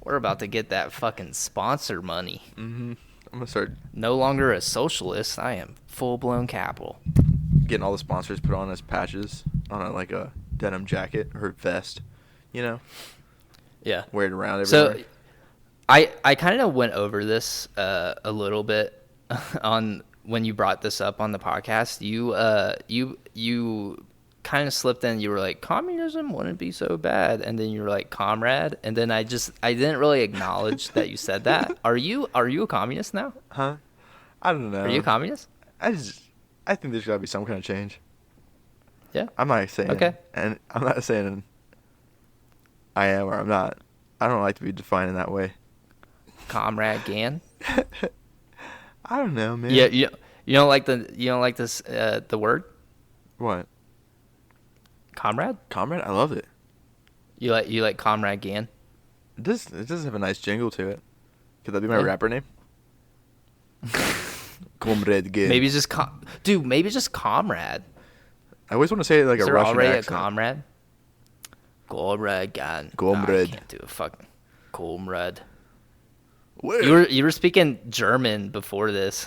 We're about to get that fucking sponsor money. Mm-hmm. I'm gonna start no longer a socialist. I am full-blown capital. getting all the sponsors put on as patches on a denim jacket or vest, Yeah. Wear it around everywhere. So, I kind of went over this a little bit on when you brought this up on the podcast. You kind of slipped in. You were like, communism wouldn't be so bad, and then you were like, comrade, and then I didn't really acknowledge that you said that. Are you a communist now? Huh? I don't know. Are you a communist? I think there's got to be some kind of change. Yeah. I'm not saying. Okay. And I'm not saying I am or I'm not. I don't like to be defined in that way. Comrade Gann. I don't know, man. Yeah. You don't like the word What? comrade? Comrade? I love it. You like Comrade Gann? It does have a nice jingle to it. Could that be my rapper name? Comrade Gann. Maybe just comrade. I always want to say it like Is a there Russian already accent. a comrade? Comrade Gann. Comrade. I can't do a fucking comrade. Where? You were speaking German before this.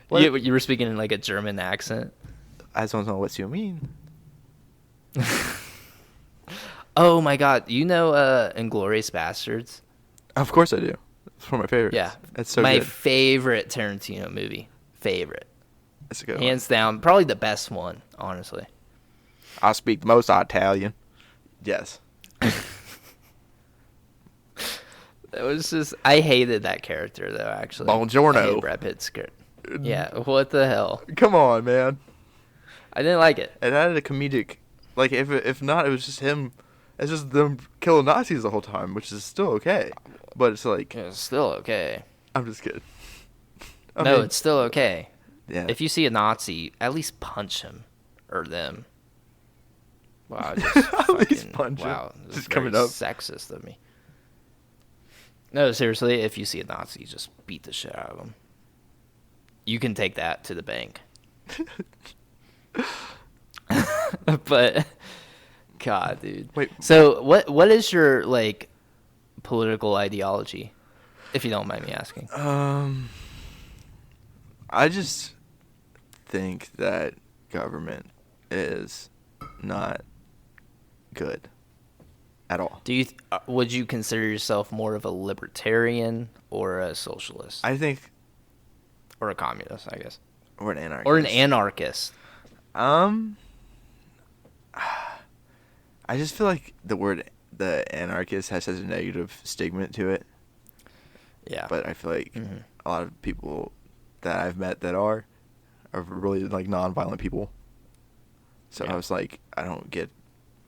What? You were speaking in a German accent. I don't know what you mean. Oh my god, Inglourious Bastards? Of course I do. It's one of my favorites. Yeah, It's so my good. favorite Tarantino movie. Favorite, It's a good hands down, probably the best one, honestly. I speak the most Italian. Yes. It was just I hated that character though. Actually, Buongiorno. I hated Brad Pitt's character. Yeah, what the hell? Come on, man. I didn't like it. It added a comedic, like if not, it was just him. It's just them killing Nazis the whole time, which is still okay. But it's like It's still okay. I'm just kidding. It's still okay. Yeah. If you see a Nazi, at least punch him or them. Wow, just at least punch him. Wow, Just coming up. Sexist of me. No, seriously, if you see a Nazi, just beat the shit out of them. You can take that to the bank. But, God, dude. Wait. So, what is your like political ideology, if you don't mind me asking? I just think that government is not good at all. Do you would you consider yourself more of a libertarian or a socialist? I think, or a communist, I guess. or an anarchist. Or an anarchist. I just feel like the anarchist has such a negative stigma to it. Yeah. But I feel like a lot of people that I've met that are really like non-violent people. So Yeah. I was like, I don't get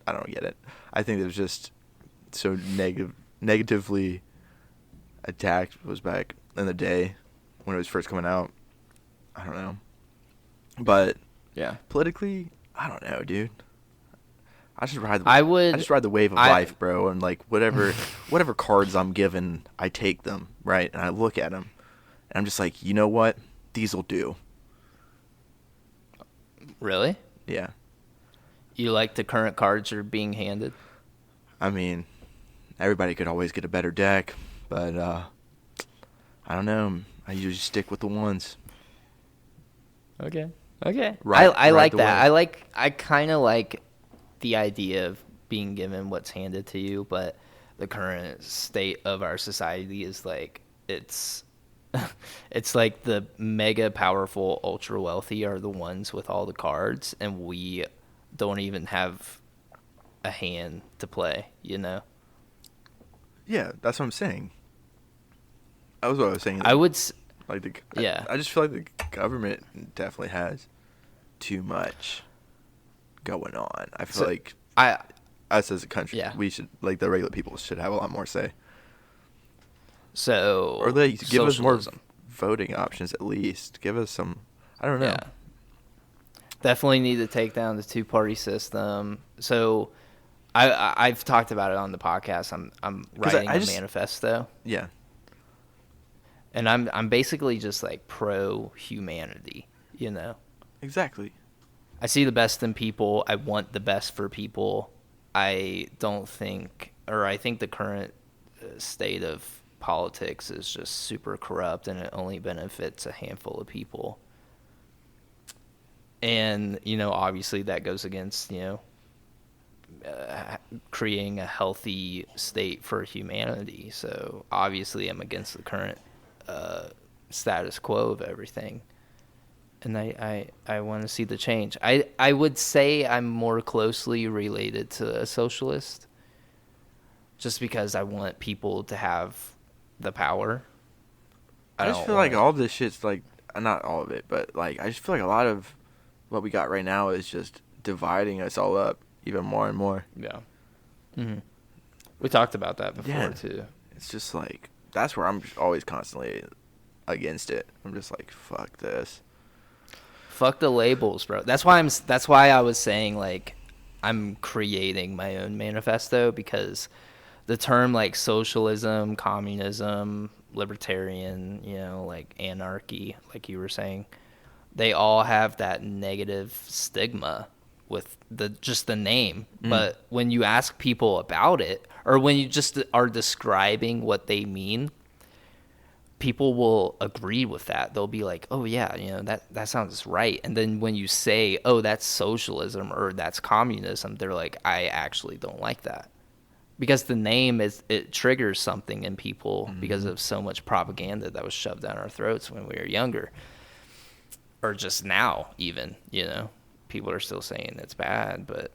it. I think it was just so negatively attacked was back in the day when it was first coming out. I don't know. But yeah. Politically, I don't know, dude. I just ride the wave of life, bro, and like whatever cards I'm given, I take them, right? And I look at them, and I'm just like, you know what? These will do. Really? Yeah. You like the current cards you're being handed? I mean, everybody could always get a better deck, but I don't know. I usually stick with the ones. Okay. I Ride like the that. wave. I kind of like the idea of being given what's handed to you, but the current state of our society is like it's like the mega powerful, ultra wealthy are the ones with all the cards, and we don't even have a hand to play, you know? Yeah, that's what I'm saying. That was what I was saying. I would yeah. I just feel like the government definitely has too much going on. I feel like us as a country, we should, like, the regular people should have a lot more say. So, or they give socialism. us more voting options at least. Give us some, I don't know. Yeah. Definitely need to take down the two-party system. So, I've talked about it on the podcast. I'm writing a manifesto. Yeah. And I'm basically just like pro humanity, you know. Exactly. I see the best in people. I want the best for people. I think the current state of politics is just super corrupt, and it only benefits a handful of people. And, you know, obviously that goes against, you know, creating a healthy state for humanity. So obviously I'm against the current status quo of everything. And I want to see the change. I would say I'm more closely related to a socialist just because I want people to have the power. I just feel like all this shit's like, not all of it, but like I just feel like a lot of what we got right now is just dividing us all up even more and more. Yeah. Mm-hmm. We talked about that before too. It's just like, that's where I'm always constantly against it. I'm just like, fuck this. Fuck the labels, bro. That's why I was saying like I'm creating my own manifesto, because the term like socialism, communism, libertarian, you know, like anarchy, like you were saying, they all have that negative stigma with the name. But when you ask people about it, or when you just are describing what they mean, people will agree with that. They'll be like, oh yeah, you know, that sounds right. And then when you say, oh, that's socialism or that's communism, they're like, I actually don't like that. Because the name it triggers something in people because of so much propaganda that was shoved down our throats when we were younger. Or just now even, you know. People are still saying it's bad, but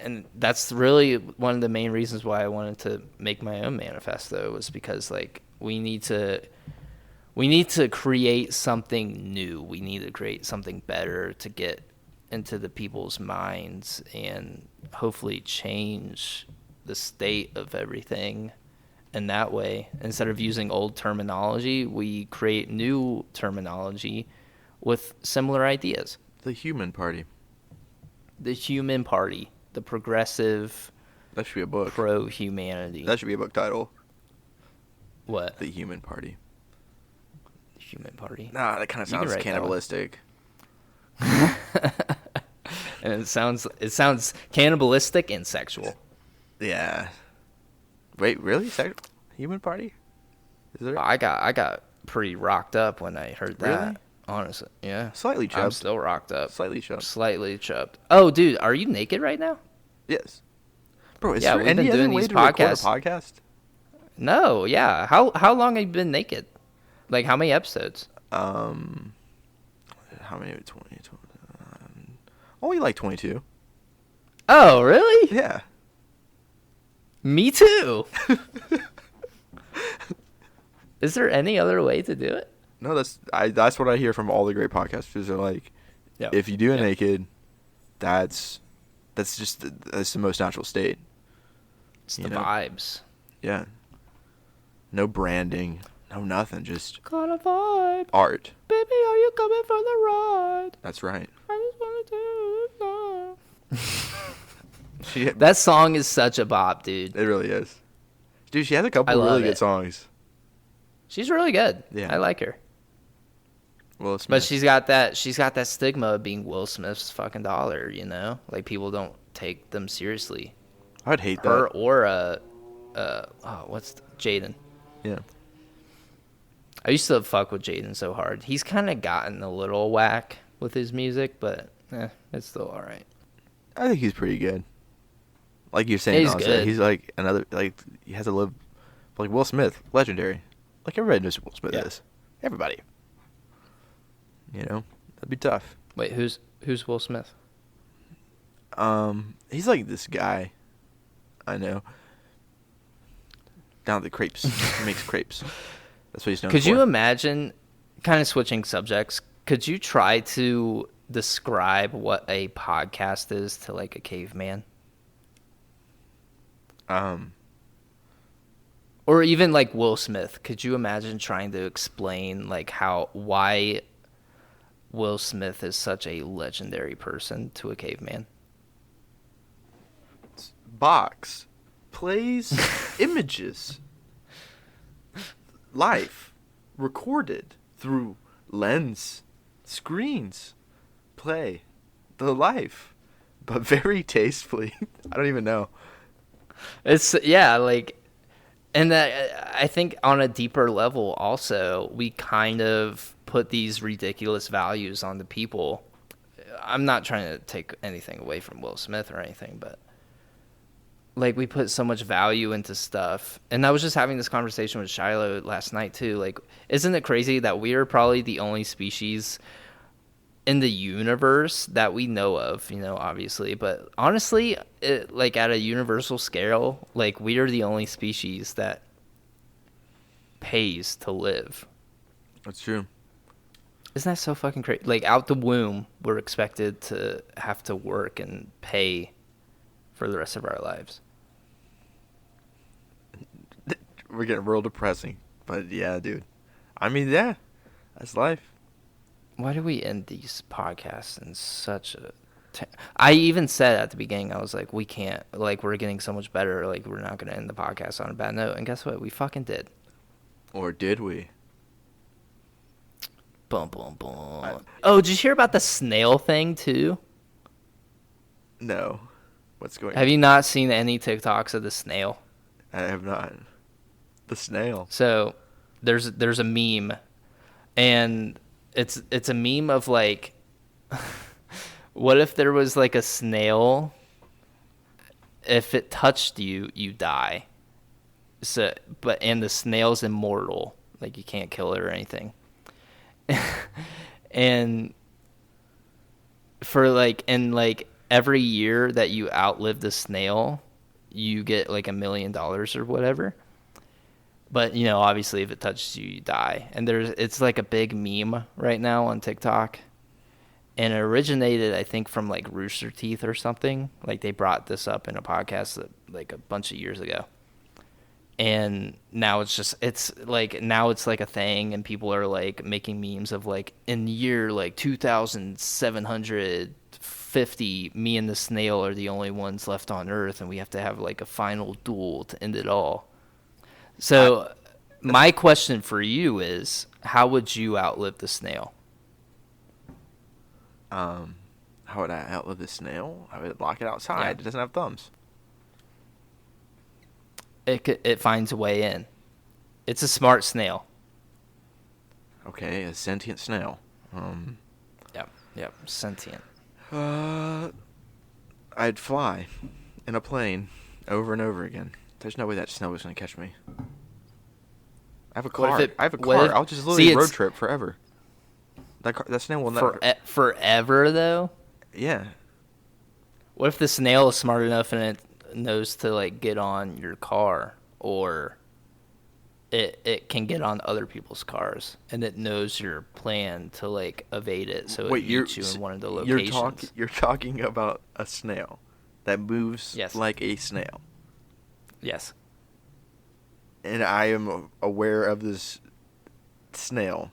and that's really one of the main reasons why I wanted to make my own manifesto, was because like we need to we need to create something new. We need to create something better to get into the people's minds and hopefully change the state of everything. And that way, instead of using old terminology, we create new terminology with similar ideas. The human party. The human party. The progressive. That should be a book. Pro-humanity. That should be a book title. What? The human party. The human party? Nah, that kind of sounds cannibalistic. And it sounds cannibalistic and sexual. Yeah. Wait, really? Human party? Is there? I got pretty rocked up when I heard that. Really? Honestly, yeah. Slightly chubbed. I'm still rocked up. Slightly chubbed. Slightly chubbed. Oh, dude, are you naked right now? Yes. Bro, is yeah, there we've any been doing other way these to record a podcasts. podcast? No, yeah. How long have you been naked? Like, how many episodes? How many? 20, only like 22. Oh, really? Yeah. Me too. Is there any other way to do it? No, that's what I hear from all the great podcasters. They're like, Yep. if you do it naked, that's the most natural state. It's the vibes. Yeah. No branding, no nothing, just Got a vibe. art. Baby, are you coming for the ride? That's right. I just want to do it. It That song is such a bop, dude. really is. Dude, she has a couple I of really love good it. songs. She's really good. Yeah. I like her. Will Smith. But she's got that stigma of being Will Smith's fucking daughter, you know? Like, people don't take them seriously. I'd hate Her that. or Jaden. Yeah. I used to fuck with Jaden so hard. He's kind of gotten a little whack with his music, but it's still all right. I think he's pretty good. Like you're saying, He's good. He's like he has a live like Will Smith, legendary. Like everybody knows who Will Smith is. Everybody. You know, that'd be tough. Wait, who's Will Smith? He's like this guy. I know. Down at the crepes. He makes crepes. That's what he's known for. Could you imagine, kind of switching subjects, could you try to describe what a podcast is to like a caveman? Or even like Will Smith. Could you imagine trying to explain like why Will Smith is such a legendary person to a caveman? Box plays images. Life recorded through lens screens. Play the life, but very tastefully. I don't even know. It's and that I think on a deeper level also we kind of put these ridiculous values on the people. I'm not trying to take anything away from Will Smith or anything, but like we put so much value into stuff. And I was just having this conversation with Shiloh last night too. Like, isn't it crazy that we are probably the only species in the universe that we know of, you know, obviously, but honestly, like at a universal scale, like we are the only species that pays to live. That's true. Isn't that so fucking crazy? Like out the womb, we're expected to have to work and pay for the rest of our lives. We're getting real depressing, but yeah, dude. I mean, yeah, that's life. Why do we end these podcasts in such a... I even said at the beginning, I was like, we can't, like, we're getting so much better, like, we're not going to end the podcast on a bad note. And guess what? We fucking did. Or did we? Boom, boom, boom. Oh, did you hear about the snail thing, too? No. What's going on? Have you not seen any TikToks of the snail? I have not. The snail. So, there's a meme, and it's a meme of, like... What if there was like a snail? If it touched you, you die. So, and the snail's immortal, like you can't kill it or anything. And every year that you outlive the snail, you get like $1 million or whatever. But, you know, obviously if it touches you, you die. And it's like a big meme right now on TikTok. And it originated, I think, from like Rooster Teeth or something. Like they brought this up in a podcast like a bunch of years ago. And now it's like a thing, and people are like making memes of like in the year like 2750, me and the snail are the only ones left on Earth, and we have to have like a final duel to end it all. So my question for you is, how would you outlive the snail? How would I outlive the snail? I would lock it outside. Yeah. It doesn't have thumbs. It finds a way in. It's a smart snail. Okay, a sentient snail. Yep, sentient. I'd fly in a plane over and over again. There's no way that snail was going to catch me. I have a car. I'll just literally road trip forever. That snail will never. Forever, though? Yeah. What if the snail is smart enough and it knows to like get on your car, or it can get on other people's cars, and it knows your plan to like evade it, so it meets you in one of the locations. You're talking about a snail that moves like a snail. Yes. And I am aware of this snail.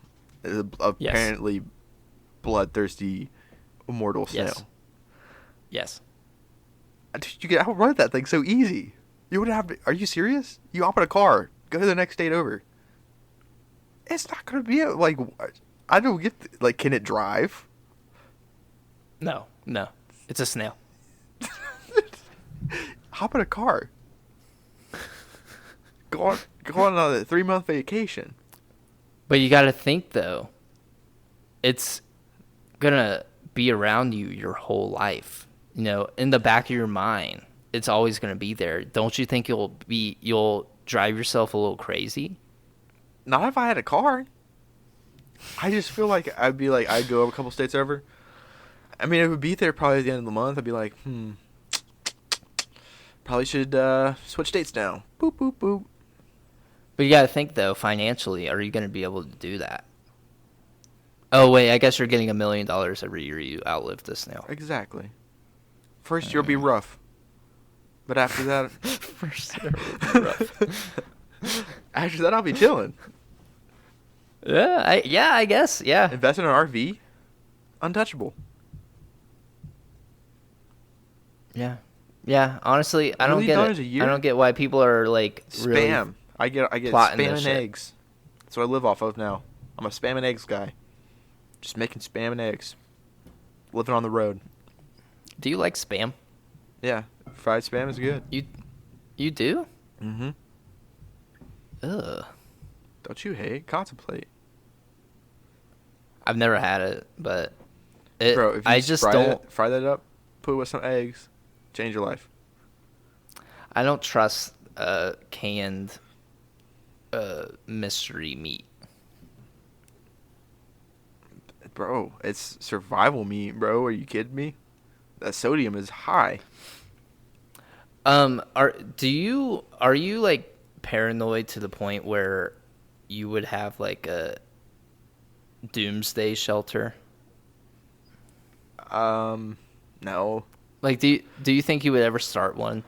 Apparently bloodthirsty, immortal snail. Yes. You can outrun that thing so easy. You wouldn't have to. Are you serious? You hop in a car, go to the next state over. It's not gonna be like. I don't get like. Can it drive? No. It's a snail. Hop in a car. Go on a 3-month vacation. But you got to think though. It's gonna be around you your whole life. You know, in the back of your mind, it's always going to be there. Don't you think you'll drive yourself a little crazy? Not if I had a car. I just feel like I'd go a couple states over. I mean, it would be there probably at the end of the month. I'd be like, probably should switch states now. Boop, boop, boop. But you got to think, though, financially, are you going to be able to do that? Oh, wait, I guess you're getting $1 million every year you outlive the snail. Exactly. First year will be rough. But after that... First year will be rough. After that, I'll be chilling. I guess, yeah. Invest in an RV? Untouchable. Yeah, honestly, I don't get it. I don't get why people are, like, Spam. Really I get spam and eggs. That's what I live off of now. I'm a spam and eggs guy. Just making spam and eggs. Living on the road. Do you like Spam? Yeah, fried Spam is good. You do? Mm-hmm. Ugh. Don't you hate? Contemplate. I've never had it, but bro, if you fry that up, put it with some eggs, change your life. I don't trust canned mystery meat. Bro, it's survival meat, bro. Are you kidding me? That sodium is high. Are you like paranoid to the point where you would have like a doomsday shelter? No. Like, do you think you would ever start one?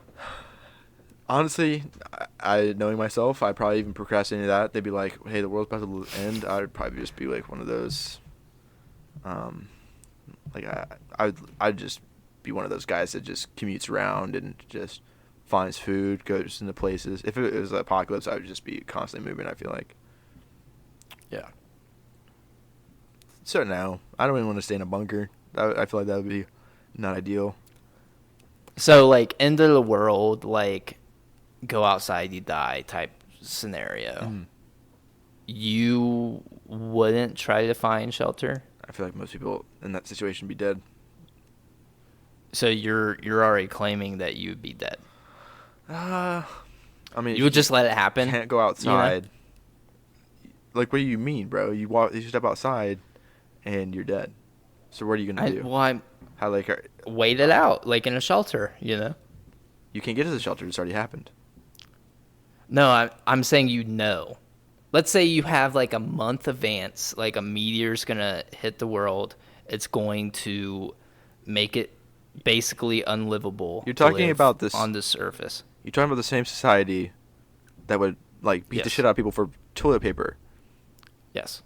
Honestly, I knowing myself, I'd probably even procrastinate that. They'd be like, "Hey, the world's about to end." I'd probably just be like one of those. I'd just be one of those guys that just commutes around and just finds food, goes into places. If it was an apocalypse, I would just be constantly moving, I feel like. Yeah. So no, I don't even want to stay in a bunker. I feel like that would be not ideal. So, like, end of the world, like, go outside, you die type scenario. Mm. You wouldn't try to find shelter? I feel like most people in that situation would be dead. So you're already claiming that you would be dead? I mean, you would just let it happen? Can't go outside. You know? Like, what do you mean, bro? You step outside, and you're dead. So what are you gonna do? Well, wait it out, like in a shelter, you know. You can't get to the shelter; it's already happened. No, I'm saying you know. Let's say you have like a month advance, like a meteor's gonna hit the world. It's going to make it basically unlivable You're to talking live about this. on the surface. You're talking about the same society that would like beat the Yes. shit out of people for toilet paper. Yes.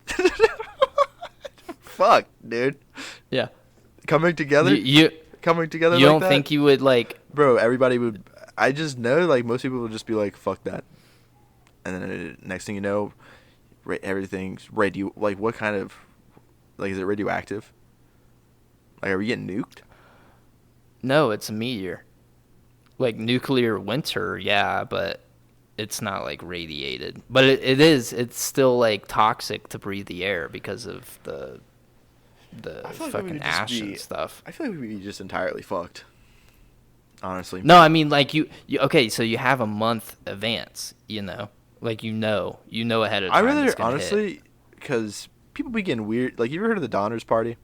Fuck, dude. Yeah. Coming together. You Coming together. you like don't that? think you would like? Bro, everybody would. I just know, like, most people would just be like, fuck that. And then next thing you know, everything's radio. Like, what kind of. Like, is it radioactive? Like, are we getting nuked? No, it's a meteor. Like nuclear winter, yeah, but it's not like radiated. But it is. It's still like toxic to breathe the air because of the I feel like we fucking would just ash be- and stuff. I feel like we'd be just entirely fucked. Honestly. No, I mean like you okay, so you have a month advance, you know, like you know ahead of I time. rather it's gonna hit. honestly, because people be getting weird. Like, you ever heard of the Donner's Party?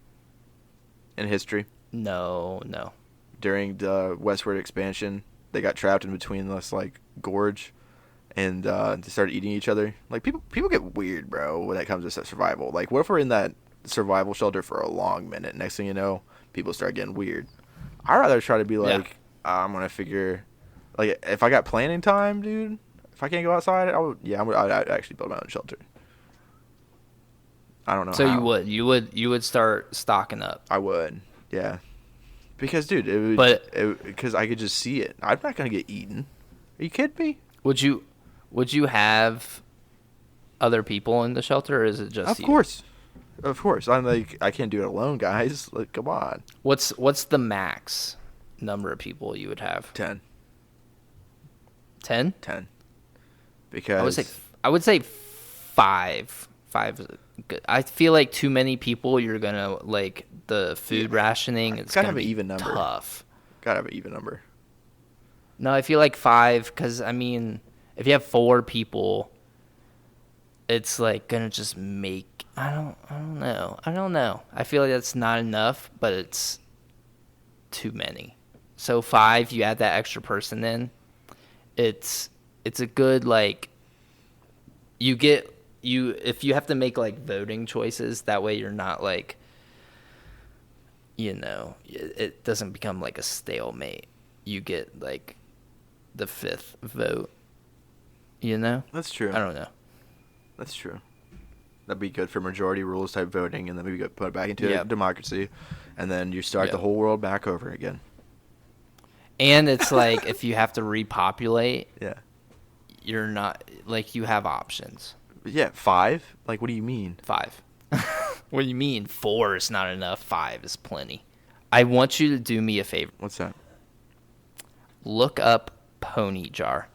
In history, No. during the westward expansion, they got trapped in between this like gorge, and they started eating each other. Like, people get weird, bro, when it comes to survival. Like, what if we're in that survival shelter for a long minute? Next thing you know, people start getting weird. I'd rather try to be like, I'm gonna figure, like, if I got planning time, dude. If I can't go outside, I'd actually build my own shelter. I don't know. So how. you would start stocking up. I would, yeah. Because, dude, it would. But- Because I could just see it. I'm not gonna get eaten. Are you kidding me? Would you have other people in the shelter, or is it just Of you? course. I'm like, I can't do it alone, guys. Like, come on. What's the max number of people you would have? 10. 10? 10. Because I would say 5. 5 is good. I feel like too many people, you're gonna like the food rationing. It's gotta gonna have an be even number. tough. gotta have an even number. No, I feel like 5 because I mean, if you have 4 people, it's like gonna just make. I don't know. I feel like that's not enough, but it's too many. So 5, you add that extra person in. It's a good like. If you have to make like voting choices, that way you're not like, it doesn't become like a stalemate. You get like the 5th vote, That's true. I don't know. That's true. That'd be good for majority rules type voting, and then we could put it back into Yep. democracy, and then you start Yep. the whole world back over again. And it's like if you have to repopulate, Yeah. you're not like you have options. Yeah, 5? Like, what do you mean? 5. What do you mean 4 is not enough? 5 is plenty. I want you to do me a favor. What's that? Look up pony jar.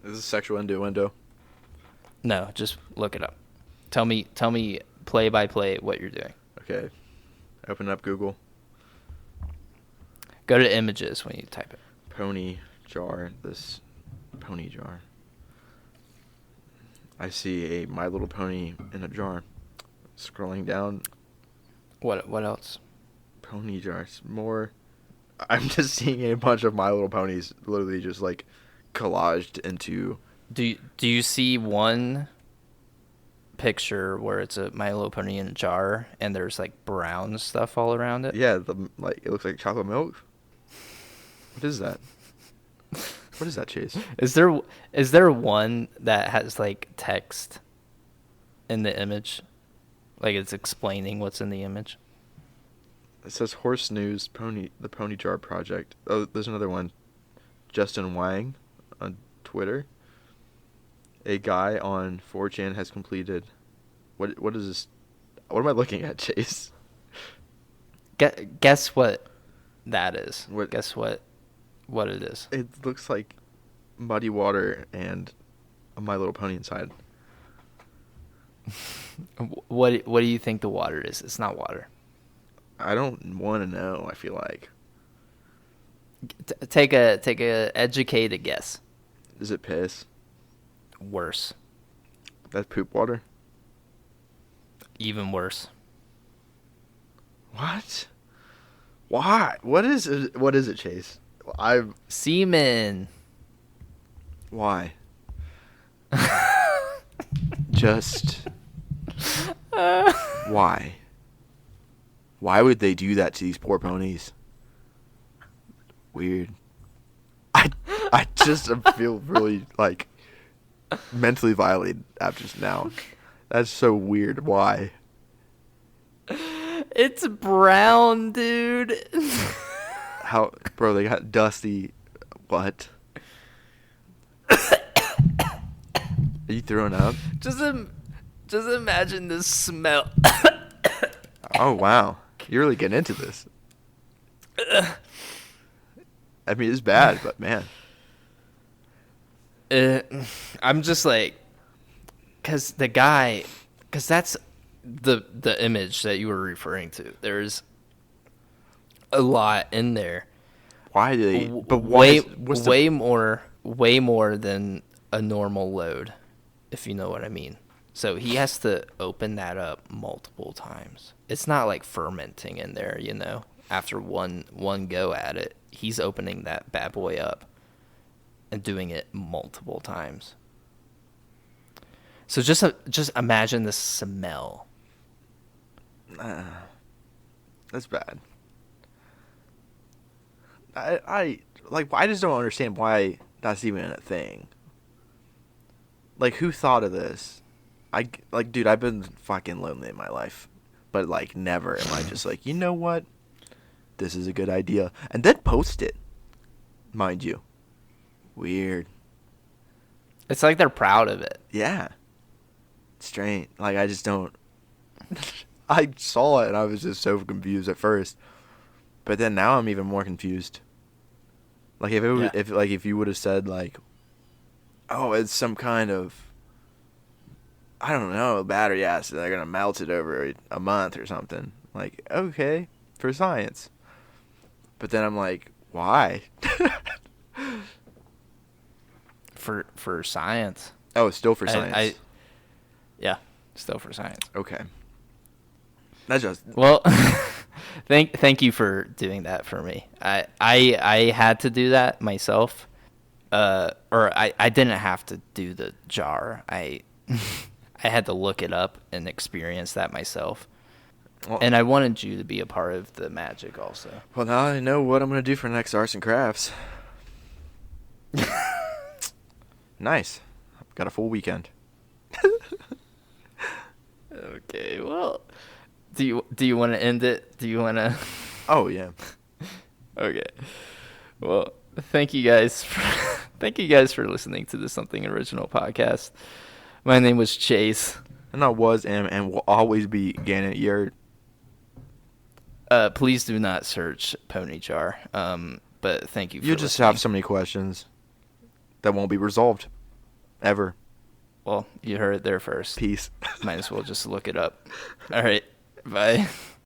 Is this sexual innuendo? No, just look it up. Tell me play by play what you're doing. Okay. Open up Google. Go to images when you type it. Pony jar. This pony jar. I see a My Little Pony in a jar. Scrolling down. What else? Pony jars. More. I'm just seeing a bunch of My Little Ponies literally just like collaged into. Do you see one picture where it's a My Little Pony in a jar and there's like brown stuff all around it? Yeah, it looks like chocolate milk. What is that? What is that, Chase? Is there one that has like text in the image? Like it's explaining what's in the image? It says Horse News the Pony Jar Project. Oh, there's another one. Justin Wang on Twitter. A guy on 4chan has completed. What is this? What am I looking at, Chase? Guess what that is. What? Guess what it is. It looks like muddy water and a My Little Pony inside. What do you think the water is? It's not water. I don't want to know. I feel like. Take a educated guess. Is it piss? Worse. That's poop water. Even worse. What? Why? What is it, Chase? Semen. Why? Just why? Why would they do that to these poor ponies? Weird. I just feel really like mentally violated after just now. That's so weird. Why? It's brown, dude. How, bro? They got dusty. What? Are you throwing up? Just imagine the smell. Oh wow, you're really getting into this. I mean, it's bad, but man. I'm just like, because that's the image that you were referring to. There's a lot in there. Why do they? But why? Way more than a normal load, if you know what I mean. So he has to open that up multiple times. It's not like fermenting in there, you know. After one go at it, he's opening that bad boy up and doing it multiple times. So just imagine the smell. That's bad. I just don't understand why that's even a thing. Like, who thought of this? Dude, I've been fucking lonely in my life, but like never am I just like, you know what? This is a good idea, and then post it, mind you. Weird. It's like they're proud of it. Yeah. Strange. Like, I just don't. I saw it and I was just so confused at first, but then now I'm even more confused. Like, if you would have said like, oh, it's some kind of, I don't know, battery acid, they're gonna melt it over a month or something. Like, okay, for science. But then I'm like, why? For science. Oh, it's still for science. Yeah, still for science. Okay. That's just well. Thank you for doing that for me. I had to do that myself, or I didn't have to do the jar. I had to look it up and experience that myself. Well, and I wanted you to be a part of the magic also. Well, now I know what I'm going to do for next arts and crafts. Nice. I've got a full weekend. Okay, well, do you want to end it? Do you want to? Oh yeah. Okay. Well, thank you guys for listening to the Something Original podcast. My name was Chase. And I was and will always be Gannon. Please do not search Pony Jar. But thank you for You just listening. have so many questions that won't be resolved. Ever. Well, you heard it there first. Peace. Might as well just look it up. All right. Bye.